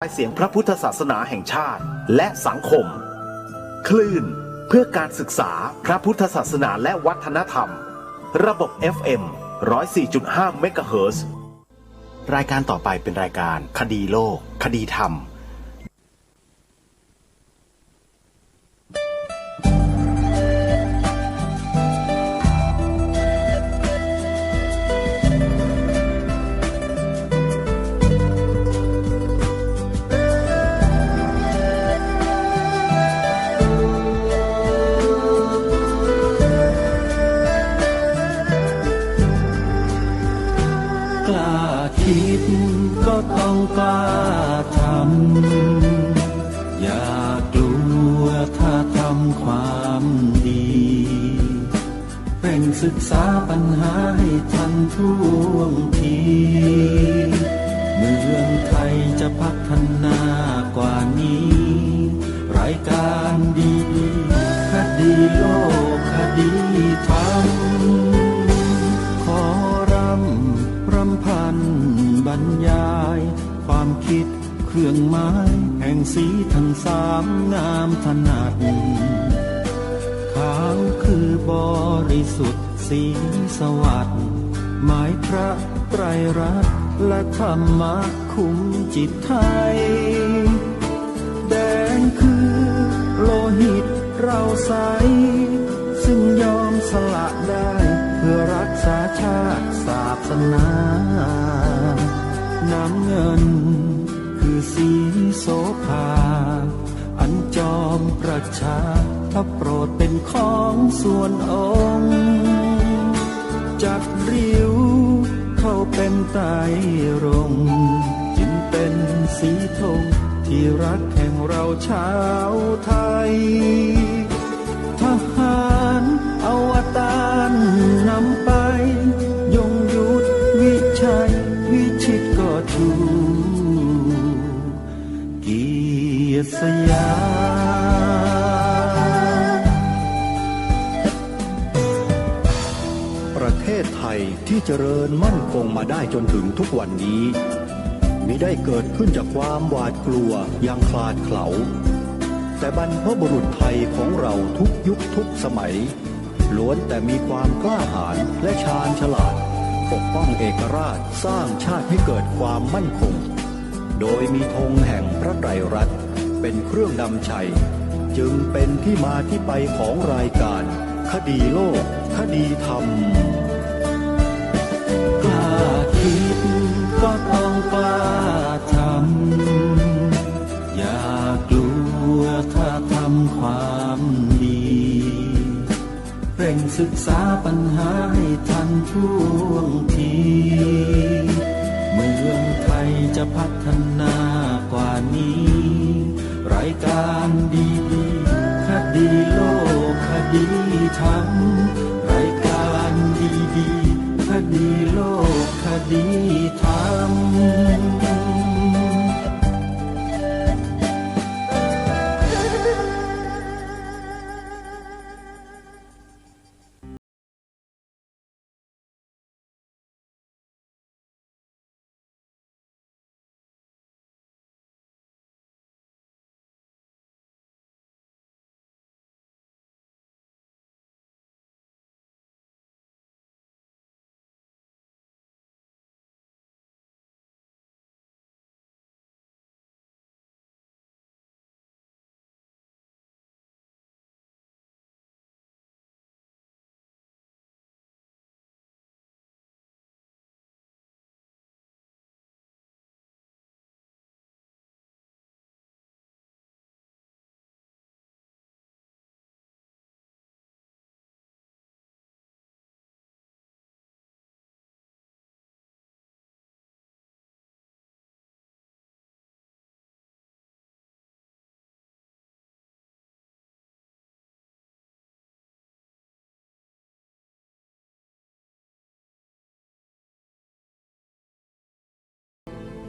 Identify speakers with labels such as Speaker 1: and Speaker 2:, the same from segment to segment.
Speaker 1: เสียงพระพุทธศาสนาแห่งชาติและสังคมคลื่นเพื่อการศึกษาพระพุทธศาสนาและวัฒนธรรมระบบ FM 104.5 เมกะเฮิรตซ์รายการต่อไปเป็นรายการคดีโลกคดีธรรม
Speaker 2: ก็ต้องกล้าทำอย่ากลัวถ้าทำความดีเร่งศึกษาปัญหาให้ทันท่วงทีเมืองไทยจะพัฒนากว่านี้รายการดีคดีโลกคดีธรรมขอรำพันบรรยายความคิดเครื่องหมายแห่งสีทั้งสามงามถนัดขาวคือบริสุทธิ์สีสวัสดิ์หมายพระไตรรัตน์และธรรมะคุ้มจิตไทยแดงคือโลหิตเราใสซึ่งยอมสละได้เพื่อรักษาชาติศาสนาน้ำเงินคือสีโสภาอันจอมประชาถ้าโปรดเป็นของส่วนองค์จัดริ้วเข้าเป็นไตรรงค์จึงเป็นสีธงที่รักแห่งเราชาวไทยทหารอวตารนำไปยงยุทธวิชัยวิชิตก็ชูเกียรติสยาม
Speaker 3: ประเทศไทยที่เจริญมั่นคงมาได้จนถึงทุกวันนี้มิได้เกิดขึ้นจากความหวาดกลัวอย่างคลาดเขลาแต่บรรพบุรุษไทยของเราทุกยุคทุกสมัยล้วนแต่มีความกล้าหาญและชาญฉลาดปกป้องเอกราชสร้างชาติให้เกิดความมั่นคงโดยมีธงแห่งพระไตรรัตน์เป็นเครื่องนำชัยจึงเป็นที่มาที่ไปของรายการคดีโลกคดีธรรม
Speaker 2: กล้าคิดก็ต้องกล้าทำอย่ากลัวถ้าทำความดีเร่งศึกษาปัญหาให้ทันท่วงทีเมืองไทยจะพัฒนากว่านี้รายการดีคดีโลกคดีธรรมรายการดีคดีโลกคดีธรรม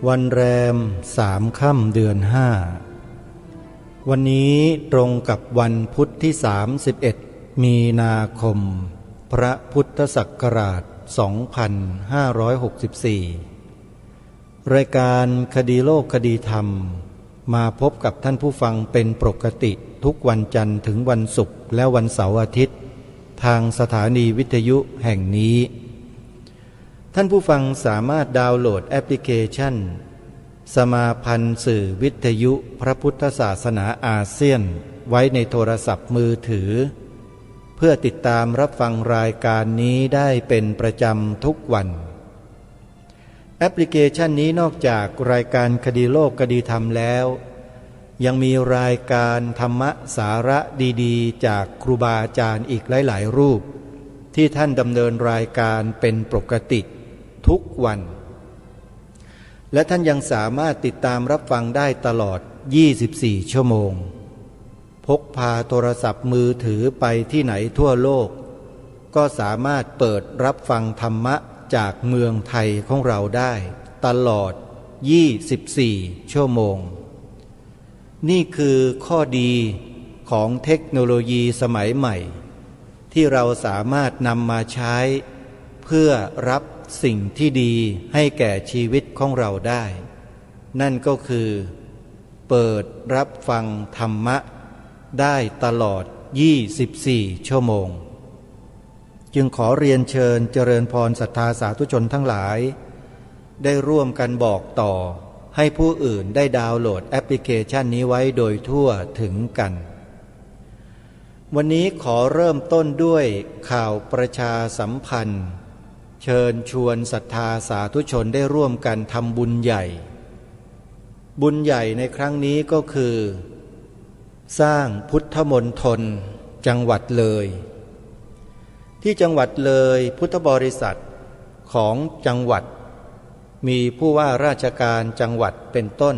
Speaker 4: วันแรม3 ค่ำเดือน5วันนี้ตรงกับวันพุธที่31มีนาคมพระพุทธศักราช2564 รายการคดีโลกคดีธรรมมาพบกับท่านผู้ฟังเป็นปกติทุกวันจันทร์ถึงวันศุกร์และวันเสาร์อาทิตย์ทางสถานีวิทยุแห่งนี้ท่านผู้ฟังสามารถดาวน์โหลดแอปพลิเคชันสมาพันธ์สื่อวิทยุพระพุทธศาสนาอาเซียนไว้ในโทรศัพท์มือถือเพื่อติดตามรับฟังรายการนี้ได้เป็นประจำทุกวันแอปพลิเคชันนี้นอกจากรายการคดีโลกคดีธรรมแล้วยังมีรายการธรรมะสาระดีๆจากครูบาอาจารย์อีกหลายๆรูปที่ท่านดำเนินรายการเป็นปกติทุกวันและท่านยังสามารถติดตามรับฟังได้ตลอด24ชั่วโมงพกพาโทรศัพท์มือถือไปที่ไหนทั่วโลกก็สามารถเปิดรับฟังธรรมะจากเมืองไทยของเราได้ตลอด24ชั่วโมงนี่คือข้อดีของเทคโนโลยีสมัยใหม่ที่เราสามารถนำมาใช้เพื่อรับสิ่งที่ดีให้แก่ชีวิตของเราได้นั่นก็คือเปิดรับฟังธรรมะได้ตลอด24ชั่วโมงจึงขอเรียนเชิญเจริญพรศรัทธาสาธุชนทั้งหลายได้ร่วมกันบอกต่อให้ผู้อื่นได้ดาวน์โหลดแอปพลิเคชันนี้ไว้โดยทั่วถึงกันวันนี้ขอเริ่มต้นด้วยข่าวประชาสัมพันธ์เชิญชวนศรัทธาสาธุชนได้ร่วมกันทำบุญใหญ่บุญใหญ่ในครั้งนี้ก็คือสร้างพุทธมณฑลจังหวัดเลยที่จังหวัดเลยพุทธบริษัทของจังหวัดมีผู้ว่าราชการจังหวัดเป็นต้น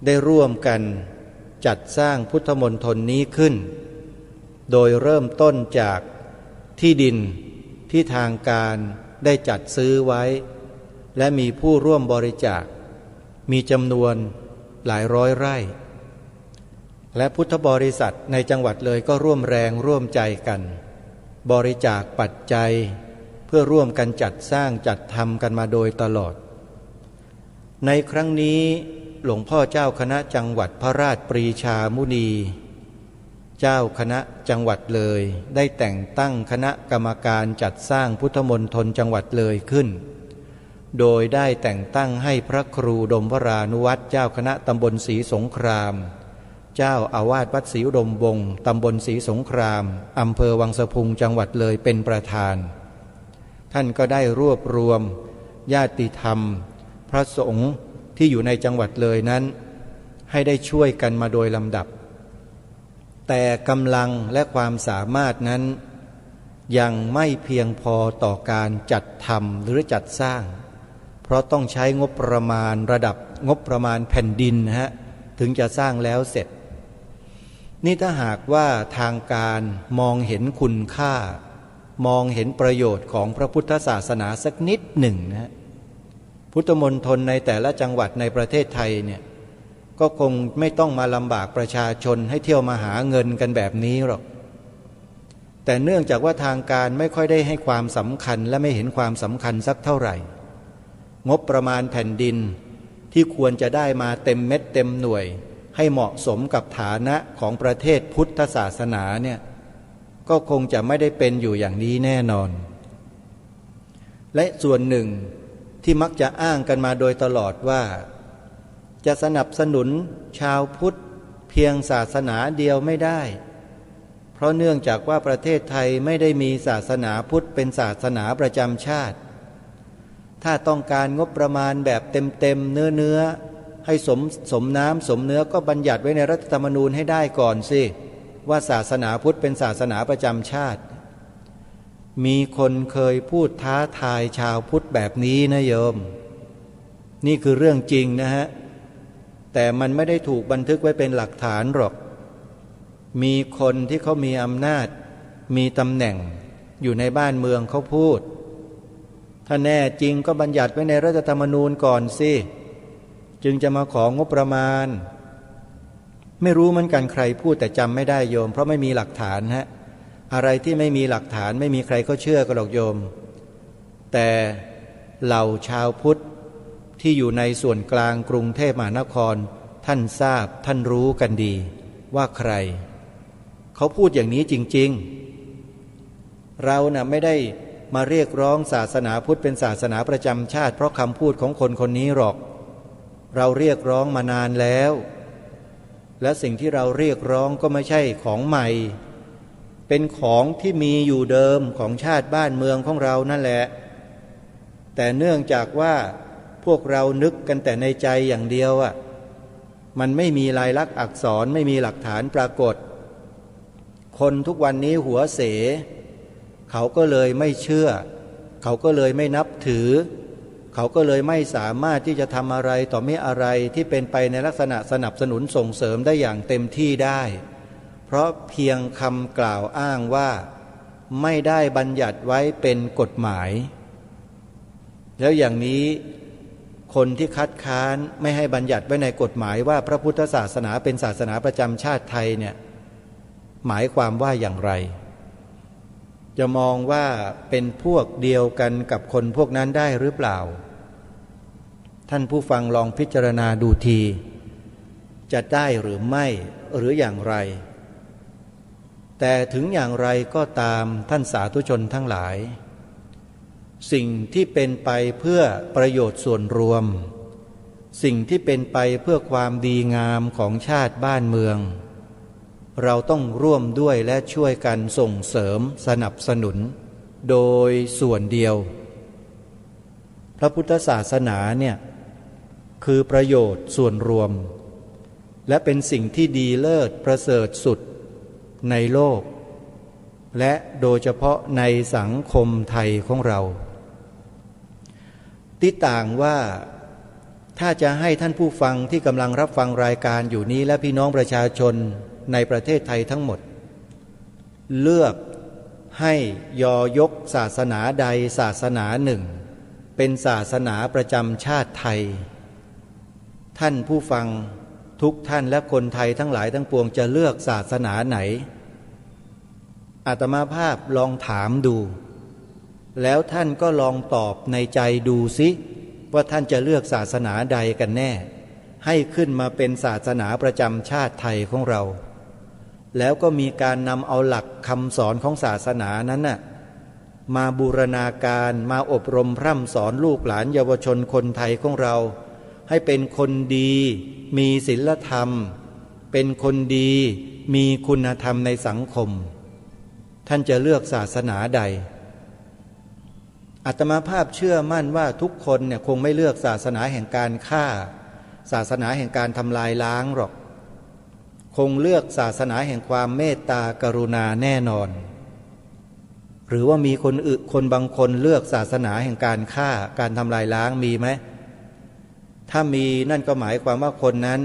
Speaker 4: ได้ร่วมกันจัดสร้างพุทธมณฑลนี้ขึ้นโดยเริ่มต้นจากที่ดินที่ทางการได้จัดซื้อไว้และมีผู้ร่วมบริจาคมีจำนวนหลายร้อยไร่และพุทธบริษัทในจังหวัดเลยก็ร่วมแรงร่วมใจกันบริจาคปัจจัยเพื่อร่วมกันจัดสร้างจัดทำกันมาโดยตลอดในครั้งนี้หลวงพ่อเจ้าคณะจังหวัดพระราชปรีชามุนีเจ้าคณะจังหวัดเลยได้แต่งตั้งคณะกรรมการจัดสร้างพุทธมณฑลจังหวัดเลยขึ้นโดยได้แต่งตั้งให้พระครูดมวรานุวัตรเจ้าคณะตำบลศรีสงครามเจ้าอาวาสวัดศรีอุดมวงศ์ตำบลศรีสงครามอำเภอวังสะพุงจังหวัดเลยเป็นประธานท่านก็ได้รวบรวมญาติธรรมพระสงฆ์ที่อยู่ในจังหวัดเลยนั้นให้ได้ช่วยกันมาโดยลำดับแต่กำลังและความสามารถนั้นยังไม่เพียงพอต่อการจัดทำหรือจัดสร้างเพราะต้องใช้งบประมาณระดับงบประมาณแผ่นดินถึงจะสร้างแล้วเสร็จนี่ถ้าหากว่าทางการมองเห็นคุณค่ามองเห็นประโยชน์ของพระพุทธศาสนาสักนิดหนึ่งพุทธมณฑลในแต่ละจังหวัดในประเทศไทยเนี่ยก็คงไม่ต้องมาลำบากประชาชนให้เที่ยวมาหาเงินกันแบบนี้หรอกแต่เนื่องจากว่าทางการไม่ค่อยได้ให้ความสำคัญและไม่เห็นความสำคัญสักเท่าไหร่งบประมาณแผ่นดินที่ควรจะได้มาเต็มเม็ดเต็มหน่วยให้เหมาะสมกับฐานะของประเทศพุทธศาสนาเนี่ยก็คงจะไม่ได้เป็นอยู่อย่างนี้แน่นอนและส่วนหนึ่งที่มักจะอ้างกันมาโดยตลอดว่าจะสนับสนุนชาวพุทธเพียงศาสนาเดียวไม่ได้เพราะเนื่องจากว่าประเทศไทยไม่ได้มีศาสนาพุทธเป็นศาสนาประจำชาติถ้าต้องการงบประมาณแบบเต็มๆเนื้อให้สมน้ำสมเนื้อก็บัญญัติไว้ในรัฐธรรมนูญให้ได้ก่อนสิว่าศาสนาพุทธเป็นศาสนาประจำชาติมีคนเคยพูดท้าทายชาวพุทธแบบนี้นะโยมนี่คือเรื่องจริงนะฮะแต่มันไม่ได้ถูกบันทึกไว้เป็นหลักฐานหรอกมีคนที่เขามีอำนาจมีตำแหน่งอยู่ในบ้านเมืองเขาพูดถ้าแน่จริงก็บัญญัติไว้ในรัฐธรรมนูญก่อนสิจึงจะมาของงบประมาณไม่รู้เหมือนกันใครพูดแต่จำไม่ได้โยมเพราะไม่มีหลักฐานอะไรที่ไม่มีหลักฐานไม่มีใครเขาเชื่อกันหรอกโยมแต่เหล่าชาวพุทธ ที่อยู่ในส่วนกลางกรุงเทพมหานครท่านทราบท่านรู้กันดีว่าใครเขาพูดอย่างนี้จริงๆเราน่ะไม่ได้มาเรียกร้องศาสนาพุทธเป็นศาสนาประจำชาติเพราะคำพูดของคนคนนี้หรอกเราเรียกร้องมานานแล้วและสิ่งที่เราเรียกร้องก็ไม่ใช่ของใหม่เป็นของที่มีอยู่เดิมของชาติบ้านเมืองของเรานั่นแหละแต่เนื่องจากว่าพวกเรานึกกันแต่ในใจอย่างเดียวมันไม่มีลายลักษณ์อักษรไม่มีหลักฐานปรากฏคนทุกวันนี้หัวเสเขาก็เลยไม่เชื่อเขาก็เลยไม่นับถือเขาก็เลยไม่สามารถที่จะทำอะไรต่อไม่อะไรที่เป็นไปในลักษณะสนับสนุนส่งเสริมได้อย่างเต็มที่ได้เพราะเพียงคำกล่าวอ้างว่าไม่ได้บัญญัติไว้เป็นกฎหมายแล้วอย่างนี้คนที่คัดค้านไม่ให้บัญญัติไว้ในกฎหมายว่าพระพุทธศาสนาเป็นศาสนาประจำชาติไทยเนี่ยหมายความว่าอย่างไรจะมองว่าเป็นพวกเดียวกันกับคนพวกนั้นได้หรือเปล่าท่านผู้ฟังลองพิจารณาดูทีจะได้หรือไม่หรืออย่างไรแต่ถึงอย่างไรก็ตามท่านสาธุชนทั้งหลายสิ่งที่เป็นไปเพื่อประโยชน์ส่วนรวมสิ่งที่เป็นไปเพื่อความดีงามของชาติบ้านเมืองเราต้องร่วมด้วยและช่วยกันส่งเสริมสนับสนุนโดยส่วนเดียวพระพุทธศาสนาเนี่ยคือประโยชน์ส่วนรวมและเป็นสิ่งที่ดีเลิศประเสริฐสุดในโลกและโดยเฉพาะในสังคมไทยของเราที่ต่างว่าถ้าจะให้ท่านผู้ฟังที่กำลังรับฟังรายการอยู่นี้และพี่น้องประชาชนในประเทศไทยทั้งหมดเลือกให้ยอยกศาสนาใดศาสนาหนึ่งเป็นศาสนาประจำชาติไทยท่านผู้ฟังทุกท่านและคนไทยทั้งหลายทั้งปวงจะเลือกศาสนาไหนอาตมาภาพลองถามดูแล้วท่านก็ลองตอบในใจดูสิว่าท่านจะเลือกศาสนาใดกันแน่ให้ขึ้นมาเป็นศาสนาประจำชาติไทยของเราแล้วก็มีการนำเอาหลักคำสอนของศาสนานั้นน่ะมาบูรณาการมาอบรมพร่ำสอนลูกหลานเยาวชนคนไทยของเราให้เป็นคนดีมีศีลธรรมเป็นคนดีมีคุณธรรมในสังคมท่านจะเลือกศาสนาใดอาตมาภาพเชื่อมั่นว่าทุกคนเนี่ยคงไม่เลือกศาสนาแห่งการฆ่าศาสนาแห่งการทำลายล้างหรอกคงเลือกศาสนาแห่งความเมตตากรุณาแน่นอนหรือว่ามีคนบางคนเลือกศาสนาแห่งการฆ่าการทำลายล้างมีไหมถ้ามีนั่นก็หมายความว่าคนนั้น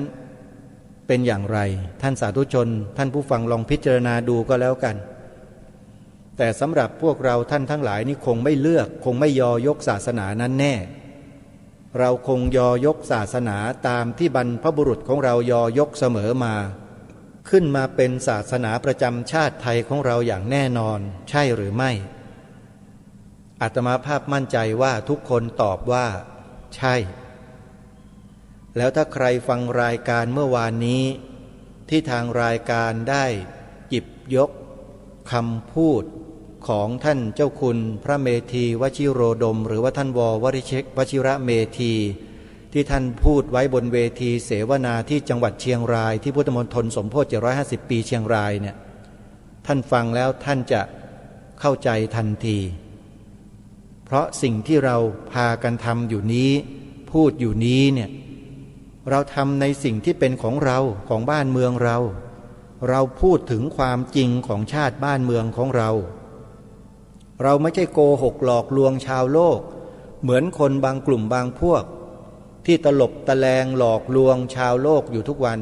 Speaker 4: เป็นอย่างไรท่านสาธุชนท่านผู้ฟังลองพิจารณาดูก็แล้วกันแต่สำหรับพวกเราท่านทั้งหลายนี่คงไม่เลือกคงไม่ยอยกศาสนานั้นแน่เราคงยอยกศาสนาตามที่บรรพบุรุษของเรายอยกเสมอมาขึ้นมาเป็นศาสนาประจำชาติไทยของเราอย่างแน่นอนใช่หรือไม่อาตมาภาพมั่นใจว่าทุกคนตอบว่าใช่แล้วถ้าใครฟังรายการเมื่อวานนี้ที่ทางรายการได้หยิบยกคำพูดของท่านเจ้าคุณพระเมธีวชิโรดมหรือว่าท่านววชิระเมธีที่ท่านพูดไว้บนเวทีเสวนาที่จังหวัดเชียงรายที่พุทธมณฑลสมโภช750 ปีเชียงรายเนี่ยท่านฟังแล้วท่านจะเข้าใจทันทีเพราะสิ่งที่เราพากันทำอยู่นี้พูดอยู่นี้เนี่ยเราทำในสิ่งที่เป็นของเราของบ้านเมืองเราพูดถึงความจริงของชาติบ้านเมืองของเราไม่ใช่โกหกหลอกลวงชาวโลกเหมือนคนบางกลุ่มบางพวกที่ตลบตะแลงหลอกลวงชาวโลกอยู่ทุกวัน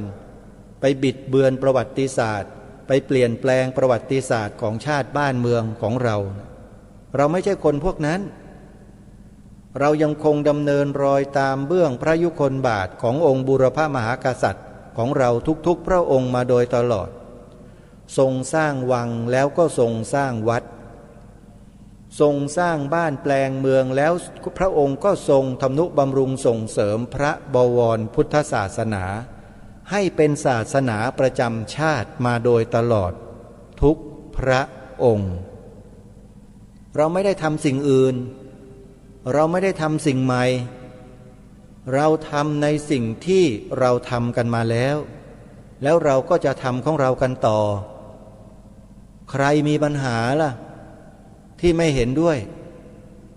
Speaker 4: ไปบิดเบือนประวัติศาสตร์ไปเปลี่ยนแปลงประวัติศาสตร์ของชาติบ้านเมืองของเราไม่ใช่คนพวกนั้นเรายังคงดำเนินรอยตามเบื้องพระยุคลบาทขององค์บูรพมหากษัตริย์ของเราทุกๆพระองค์มาโดยตลอดทรงสร้างวังแล้วก็ทรงสร้างวัด ทรงสร้างบ้านแปลงเมืองแล้วพระองค์ก็ทรงทำนุบำรุงส่งเสริมพระบวรพุทธศาสนาให้เป็นศาสนาประจำชาติมาโดยตลอดทุกพระองค์เราไม่ได้ทำสิ่งอื่นเราไม่ได้ทำสิ่งใหม่เราทำในสิ่งที่เราทำกันมาแล้วเราก็จะทำของเรากันต่อใครมีปัญหาล่ะที่ไม่เห็นด้วย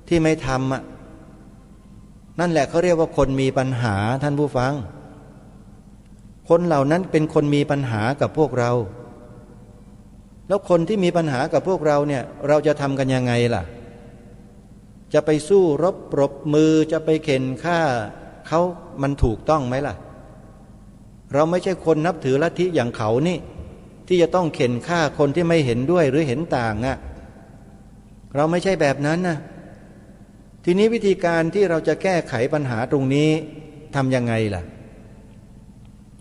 Speaker 4: ที่ไม่ทำนั่นแหละเขาเรียกว่าคนมีปัญหาท่านผู้ฟังคนเหล่านั้นเป็นคนมีปัญหากับพวกเราแล้วคนที่มีปัญหากับพวกเราเนี่ยเราจะทำกันยังไงล่ะจะไปสู้รบปรบมือจะไปเข็นฆ่าเขามันถูกต้องไหมล่ะเราไม่ใช่คนนับถือลัทธิอย่างเขานี่ที่จะต้องเข็นฆ่าคนที่ไม่เห็นด้วยหรือเห็นต่างเราไม่ใช่แบบนั้นนะทีนี้วิธีการที่เราจะแก้ไขปัญหาตรงนี้ทำยังไงล่ะ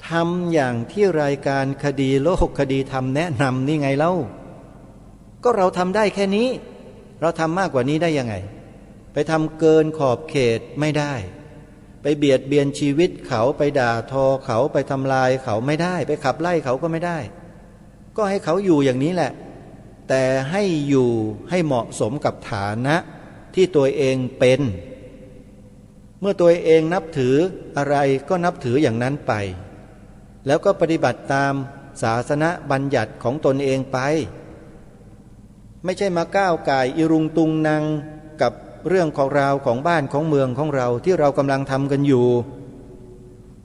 Speaker 4: ทำอย่างที่รายการคดีโลกคดีธรรมแนะนำนี่ไงเล่าก็เราทำได้แค่นี้เราทำมากกว่านี้ได้ยังไงไปทำเกินขอบเขตไม่ได้ไปเบียดเบียนชีวิตเขาไปด่าทอเขาไปทำลายเขาไม่ได้ไปขับไล่เขาก็ไม่ได้ก็ให้เขาอยู่อย่างนี้แหละแต่ให้อยู่ให้เหมาะสมกับฐานะที่ตัวเองเป็นเมื่อตัวเองนับถืออะไรก็นับถืออย่างนั้นไปแล้วก็ปฏิบัติตามศาสนบัญญัติของตนเองไปไม่ใช่มาก้าวก่ายอิรุงตุงนางกับเรื่องของเราของบ้านของเมืองของเราที่เรากำลังทำกันอยู่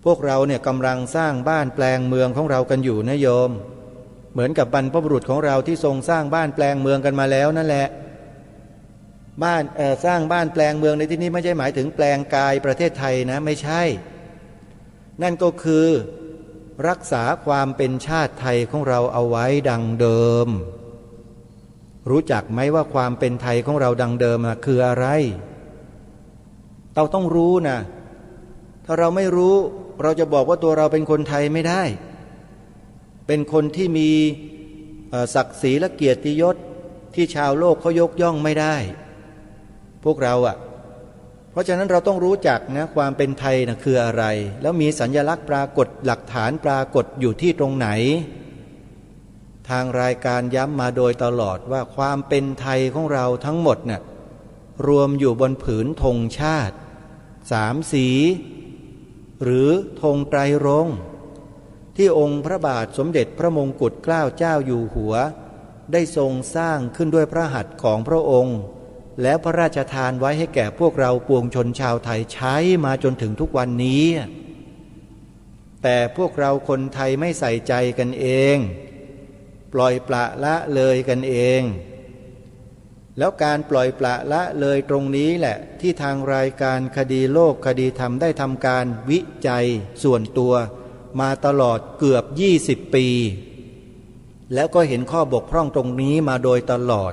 Speaker 4: พวกเราเนี่ยกำลังสร้างบ้านแปลงเมืองของเรากันอยู่นะโยมเหมือนกับบรรพบุรุษของเราที่ทรงสร้างบ้านแปลงเมืองกันมาแล้วนั่นแหละบ้านสร้างบ้านแปลงเมืองในที่นี้ไม่ใช่หมายถึงแปลงกายประเทศไทยนะไม่ใช่นั่นก็คือรักษาความเป็นชาติไทยของเราเอาไว้ดังเดิมรู้จักไหมว่าความเป็นไทยของเราดังเดิมคืออะไรเราต้องรู้นะถ้าเราไม่รู้เราจะบอกว่าตัวเราเป็นคนไทยไม่ได้เป็นคนที่มีศักดิ์ศรีและเกียรติยศที่ชาวโลกเขายกย่องไม่ได้พวกเราเพราะฉะนั้นเราต้องรู้จักนะความเป็นไทยนะคืออะไรแล้วมีสัญลักษณ์ปรากฏหลักฐานปรากฏอยู่ที่ตรงไหนทางรายการย้ำมาโดยตลอดว่าความเป็นไทยของเราทั้งหมดเนี่ยรวมอยู่บนผืนธงชาติ3 สีหรือธงไตรรงค์ที่องค์พระบาทสมเด็จพระมงกุฎเกล้าเจ้าอยู่หัวได้ทรงสร้างขึ้นด้วยพระหัตถ์ของพระองค์แล้วพระราชทานไว้ให้แก่พวกเราปวงชนชาวไทยใช้มาจนถึงทุกวันนี้แต่พวกเราคนไทยไม่ใส่ใจกันเองปล่อยปละละเลยกันเองแล้วการปล่อยปละละเลยตรงนี้แหละที่ทางรายการคดีโลกคดีธรรมได้ทำการวิจัยส่วนตัวมาตลอดเกือบ20 ปีแล้วก็เห็นข้อบกพร่องตรงนี้มาโดยตลอด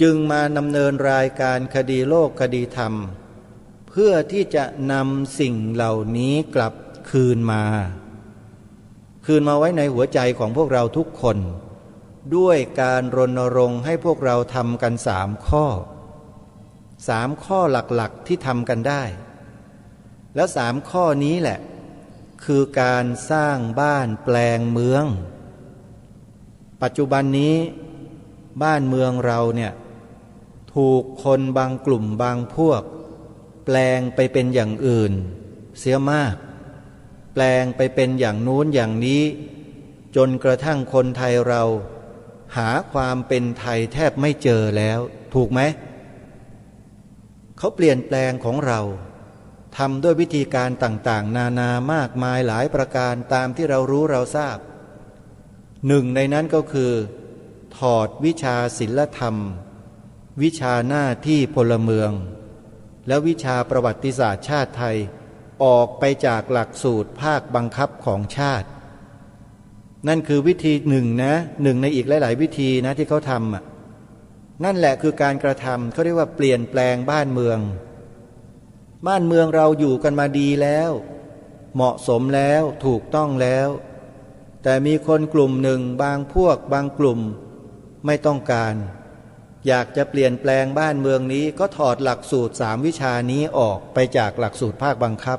Speaker 4: จึงมาดำเนินรายการคดีโลกคดีธรรมเพื่อที่จะนำสิ่งเหล่านี้กลับคืนมาไว้ในหัวใจของพวกเราทุกคนด้วยการรณรงค์ให้พวกเราทำกัน3 ข้อหลักๆที่ทำกันได้แล้ว3 ข้อนี้แหละคือการสร้างบ้านแปลงเมืองปัจจุบันนี้บ้านเมืองเราเนี่ยถูกคนบางกลุ่มบางพวกแปลงไปเป็นอย่างอื่นเสียมากแปลงไปเป็นอย่างนู้นอย่างนี้จนกระทั่งคนไทยเราหาความเป็นไทยแทบไม่เจอแล้วถูกไหมเขาเปลี่ยนแปลงของเราทำด้วยวิธีการต่างๆนานามากมายหลายประการตามที่เรารู้เราทราบหนึ่งในนั้นก็คือถอดวิชาศิลธรรมวิชาหน้าที่พลเมืองและวิชาประวัติศาสตร์ชาติไทยออกไปจากหลักสูตรภาคบังคับของชาตินั่นคือวิธีหนึ่งนะหนึ่งในอีกหลายๆวิธีนะที่เขาทำนั่นแหละคือการกระทำเขาเรียกว่าเปลี่ยนแปลงบ้านเมืองเราอยู่กันมาดีแล้วเหมาะสมแล้วถูกต้องแล้วแต่มีคนกลุ่มหนึ่งบางพวกบางกลุ่มไม่ต้องการ อยากจะเปลี่ยนแปลงบ้านเมืองนี้ก็ถอดหลักสูตร3 วิชานี้ออกไปจากหลักสูตรภาคบังคับ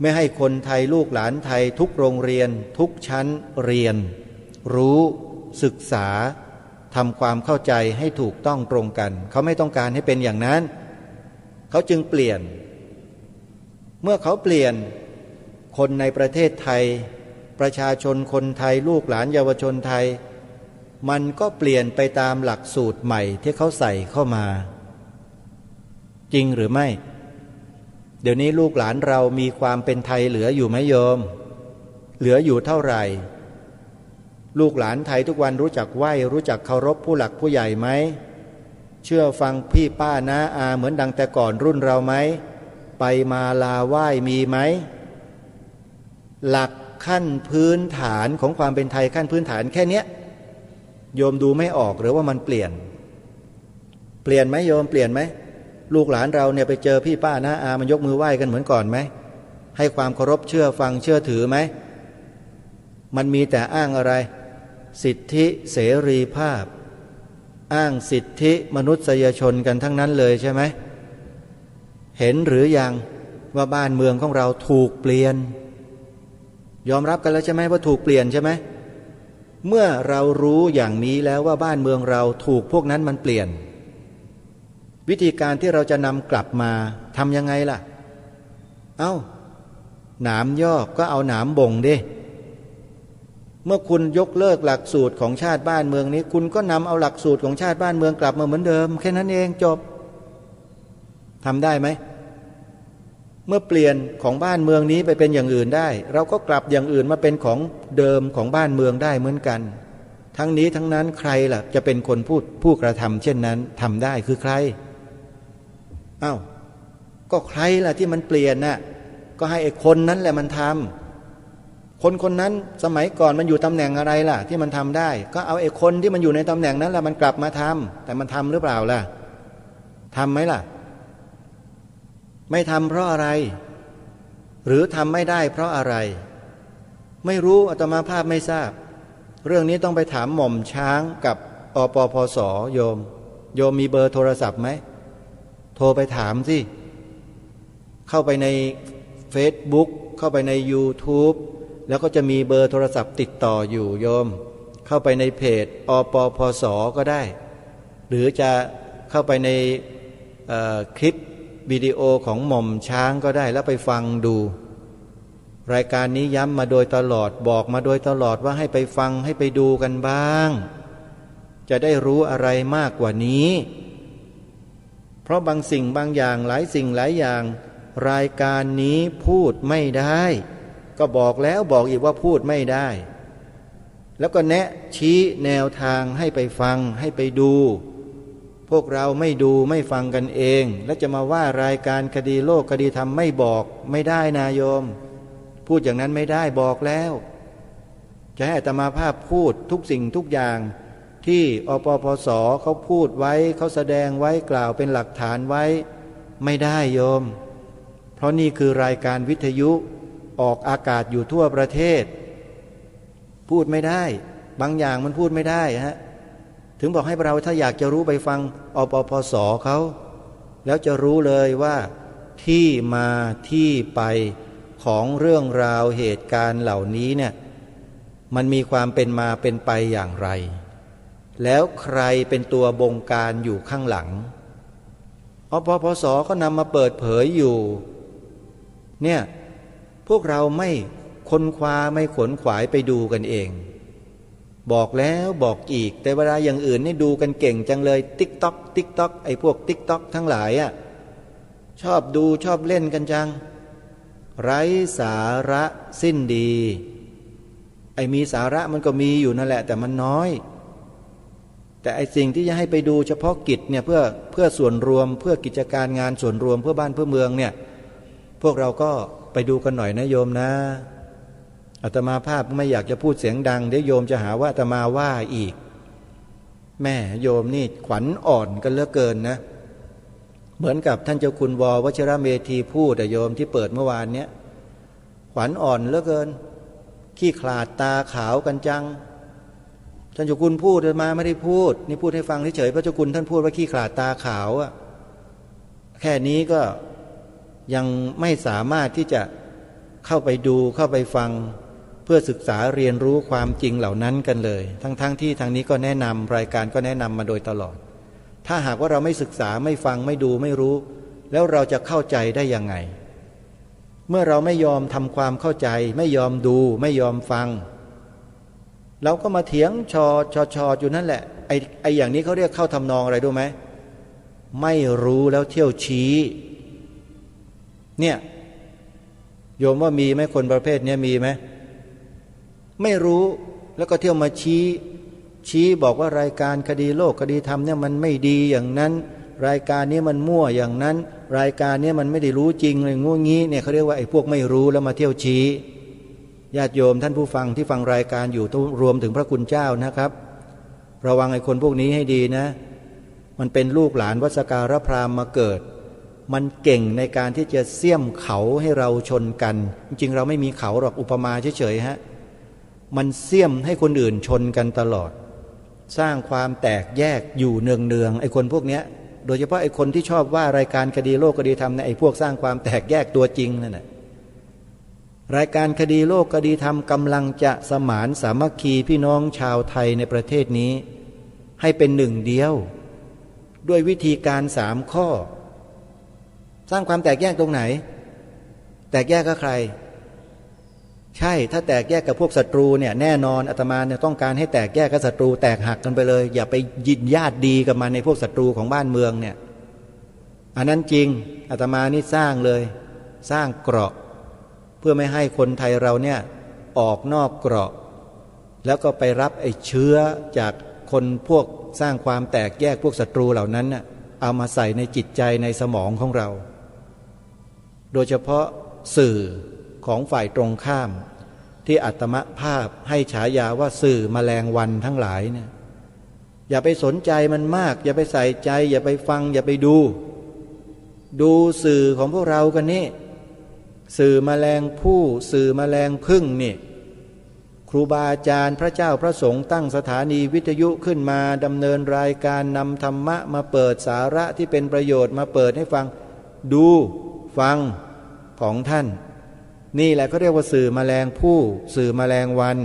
Speaker 4: ไม่ให้คนไทยลูกหลานไทยทุกโรงเรียนทุกชั้นเรียนรู้ศึกษาทำความเข้าใจให้ถูกต้องตรงกันเขาไม่ต้องการให้เป็นอย่างนั้นเขาจึงเปลี่ยนเมื่อเขาเปลี่ยนคนในประเทศไทยประชาชนคนไทยลูกหลานเยาวชนไทยมันก็เปลี่ยนไปตามหลักสูตรใหม่ที่เขาใส่เข้ามาจริงหรือไม่เดี๋ยวนี้ลูกหลานเรามีความเป็นไทยเหลืออยู่ไหมโยมเหลืออยู่เท่าไหร่ลูกหลานไทยทุกวันรู้จักไหว้รู้จักเคารพผู้หลักผู้ใหญ่ไหมเชื่อฟังพี่ป้าน้าอาเหมือนดังแต่ก่อนรุ่นเราไหมไปมาลาไหว้มีไหมหลักขั้นพื้นฐานของความเป็นไทยขั้นพื้นฐานแค่เนี้ยโยมดูไม่ออกหรือว่ามันเปลี่ยนไหมโยมเปลี่ยนไหมลูกหลานเราเนี่ยไปเจอพี่ป้าน้าอามันยกมือไหว้กันเหมือนก่อนไหมให้ความเคารพเชื่อฟังเชื่อถือไหมมันมีแต่อ้างอะไรสิทธิเสรีภาพอ้างสิทธิมนุษยชนกันทั้งนั้นเลยใช่ไหมเห็นหรือยังว่าบ้านเมืองของเราถูกเปลี่ยนยอมรับกันแล้วใช่ไหมว่าถูกเปลี่ยนใช่ไหมเมื่อเรารู้อย่างนี้แล้วว่าบ้านเมืองเราถูกพวกนั้นมันเปลี่ยนวิธีการที่เราจะนำกลับมาทำยังไงล่ะหนามยอกก็เอาหนามบ่งดิเมื่อคุณยกเลิกหลักสูตรของชาติบ้านเมืองนี้คุณก็นำเอาหลักสูตรของชาติบ้านเมืองกลับมาเหมือนเดิมแค่นั้นเองจบทำได้ไหมเมื่อเปลี่ยนของบ้านเมืองนี้ไปเป็นอย่างอื่นได้เราก็กลับอย่างอื่นมาเป็นของเดิมของบ้านเมืองได้เหมือนกันทั้งนี้ทั้งนั้นใครล่ะจะเป็นคนผู้กระทำเช่นนั้นทำได้คือใครก็ใครล่ะที่มันเปลี่ยนน่ะก็ให้ไอ้คนนั้นแหละมันทำคนนั้นสมัยก่อนมันอยู่ตำแหน่งอะไรล่ะที่มันทำได้ก็เอาไอ้คนที่มันอยู่ในตำแหน่งนั้นแหละมันกลับมาทำแต่มันทำหรือเปล่าล่ะทำไหมล่ะไม่ทำเพราะอะไรหรือทำไม่ได้เพราะอะไรไม่รู้อาตมาภาพไม่ทราบเรื่องนี้ต้องไปถามหม่อมช้างกับอปพสโยมมีเบอร์โทรศัพท์ไหมโทรไปถามสิเข้าไปใน Facebook เข้าไปใน YouTube แล้วก็จะมีเบอร์โทรศัพท์ติดต่ออยู่โยมเข้าไปในเพจอปพสก็ได้หรือจะเข้าไปในคลิปวิดีโอของหม่อมช้างก็ได้แล้วไปฟังดูรายการนี้ย้ำมาโดยตลอดบอกมาโดยตลอดว่าให้ไปฟังให้ไปดูกันบ้างจะได้รู้อะไรมากกว่านี้เพราะบางสิ่งบางอย่างหลายสิ่งหลายอย่างรายการนี้พูดไม่ได้ก็บอกแล้วบอกอีกว่าพูดไม่ได้แล้วก็แนะชี้แนวทางให้ไปฟังให้ไปดูพวกเราไม่ดูไม่ฟังกันเองแล้วจะมาว่ารายการคดีโลกคดีธรรมไม่บอกไม่ได้นะโยมพูดอย่างนั้นไม่ได้บอกแล้วจะให้อาตมาภาพพูดทุกสิ่งทุกอย่างที่อปพสเขาพูดไว้เขาแสดงไว้กล่าวเป็นหลักฐานไว้ไม่ได้โยมเพราะนี่คือรายการวิทยุออกอากาศอยู่ทั่วประเทศพูดไม่ได้บางอย่างมันพูดไม่ได้ถึงบอกให้เราถ้าอยากจะรู้ไปฟังอปพสเขาแล้วจะรู้เลยว่าที่มาที่ไปของเรื่องราวเหตุการณ์เหล่านี้เนี่ยมันมีความเป็นมาเป็นไปอย่างไรแล้วใครเป็นตัวบงการอยู่ข้างหลังอปพสก็นำมาเปิดเผยอยู่เนี่ยพวกเราไม่ค้นคว้าไม่ขวนขวายไปดูกันเองบอกแล้วบอกอีกแต่เวลาอย่างอื่นนี่ดูกันเก่งจังเลยติ๊กต๊อกไอ้พวกติ๊กต๊อกทั้งหลายชอบดูชอบเล่นกันจังไร้สาระสิ้นดีไอ้มีสาระมันก็มีอยู่นั่นแหละแต่มันน้อยแต่ไอ้สิ่งที่จะให้ไปดูเฉพาะกิจเนี่ยเพื่อส่วนรวมเพื่อกิจการงานส่วนรวมเพื่อบ้านเพื่อเมืองเนี่ยพวกเราก็ไปดูกันหน่อยนะโยมนะอาตมาภาพไม่อยากจะพูดเสียงดังเดี๋ยวโยมจะหาว่าอาตมาว่าอีกแม่โยมนี่ขวัญอ่อนกันเหลือเกินนะเหมือนกับท่านเจ้าคุณว.วชิระเมธีพูดโยมที่เปิดเมื่อวานเนี้ยขวัญอ่อนเหลือเกินขี้ขลาดตาขาวกันจัง ท่านเจ้าคุณพูดมาไม่ได้พูดนี่พูดให้ฟังเฉยๆพระเจ้าคุณท่านพูดว่าขี้ขลาดตาขาวอะแค่นี้ก็ยังไม่สามารถที่จะเข้าไปดูเข้าไปฟังเพื่อศึกษาเรียนรู้ความจริงเหล่านั้นกันเลยทั้งที่ทางนี้ก็แนะนำรายการก็แนะนำมาโดยตลอดถ้าหากว่าเราไม่ศึกษาไม่ฟังไม่ดูไม่รู้แล้วเราจะเข้าใจได้ยังไงเมื่อเราไม่ยอมทำความเข้าใจไม่ยอมดูไม่ยอมฟังเราก็มาเถียงชออยู่นั่นแหละไออย่างนี้เขาเรียกเข้าทำนองอะไรรู้ไหมไม่รู้แล้วเที่ยวชี้เนี่ยโยมว่ามีไหมคนประเภทนี้มีไหมไม่รู้แล้วก็เที่ยวมาชี้บอกว่ารายการคดีโลกคดีธรรมเนี่ยมันไม่ดีอย่างนั้นรายการนี้มันมั่วอย่างนั้นรายการนี้มันไม่ได้รู้จริงเลยงูงี้เนี่ยเขาเรียกว่าไอ้พวกไม่รู้แล้วมาเที่ยวชี้ญาติโยมท่านผู้ฟังที่ฟังรายการอยู่รวมถึงพระคุณเจ้านะครับระวังไอ้คนพวกนี้ให้ดีนะมันเป็นลูกหลานวัสการพราหมณ์มาเกิดมันเก่งในการที่จะเสี้ยมเขาให้เราชนกันจริงๆเราไม่มีเขาหรอกอุปมาเฉยๆฮะมันเสี้ยมให้คนอื่นชนกันตลอดสร้างความแตกแยกอยู่เนืองๆไอ้คนพวกเนี้ยโดยเฉพาะไอ้คนที่ชอบว่ารายการคดีโลกคดีธรรมเนี่ยไอ้พวกสร้างความแตกแยกตัวจริงนั่นแหละรายการคดีโลกคดีธรรมกำลังจะสมานสามัคคีพี่น้องชาวไทยในประเทศนี้ให้เป็นหนึ่งเดียวด้วยวิธีการ3 ข้อสร้างความแตกแยกตรงไหนแตกแยกกับใครใช่ถ้าแตกแยกกับพวกศัตรูเนี่ยแน่นอนอาตมาเนี่ยต้องการให้แตกแยกกับศัตรูแตกหักกันไปเลยอย่าไปยินญาติดีกับมันในพวกศัตรูของบ้านเมืองเนี่ยอันนั้นจริงอาตมานี่สร้างเลยสร้างเกราะเพื่อไม่ให้คนไทยเราเนี่ยออกนอกเกราะแล้วก็ไปรับไอ้เชื้อจากคนพวกสร้างความแตกแยกพวกศัตรูเหล่านั้นน่ะเอามาใส่ในจิตใจในสมองของเราโดยเฉพาะสื่อของฝ่ายตรงข้ามที่อาตมาภาพให้ฉายาว่าสื่อแมลงวันทั้งหลายเนี่ยอย่าไปสนใจมันมากอย่าไปใส่ใจอย่าไปฟังอย่าไปดูสื่อของพวกเรากันนี่สื่อแมลงผู้สื่อแมลงพึ่งนี่ครูบาอาจารย์พระเจ้าพระสงฆ์ตั้งสถานีวิทยุขึ้นมาดำเนินรายการนำธรรมะมาเปิดสาระที่เป็นประโยชน์มาเปิดให้ฟังดูฟังของท่านนี่แหละเขาเรียกว่าสื่อแมลงผู้สื่อแมลงวัน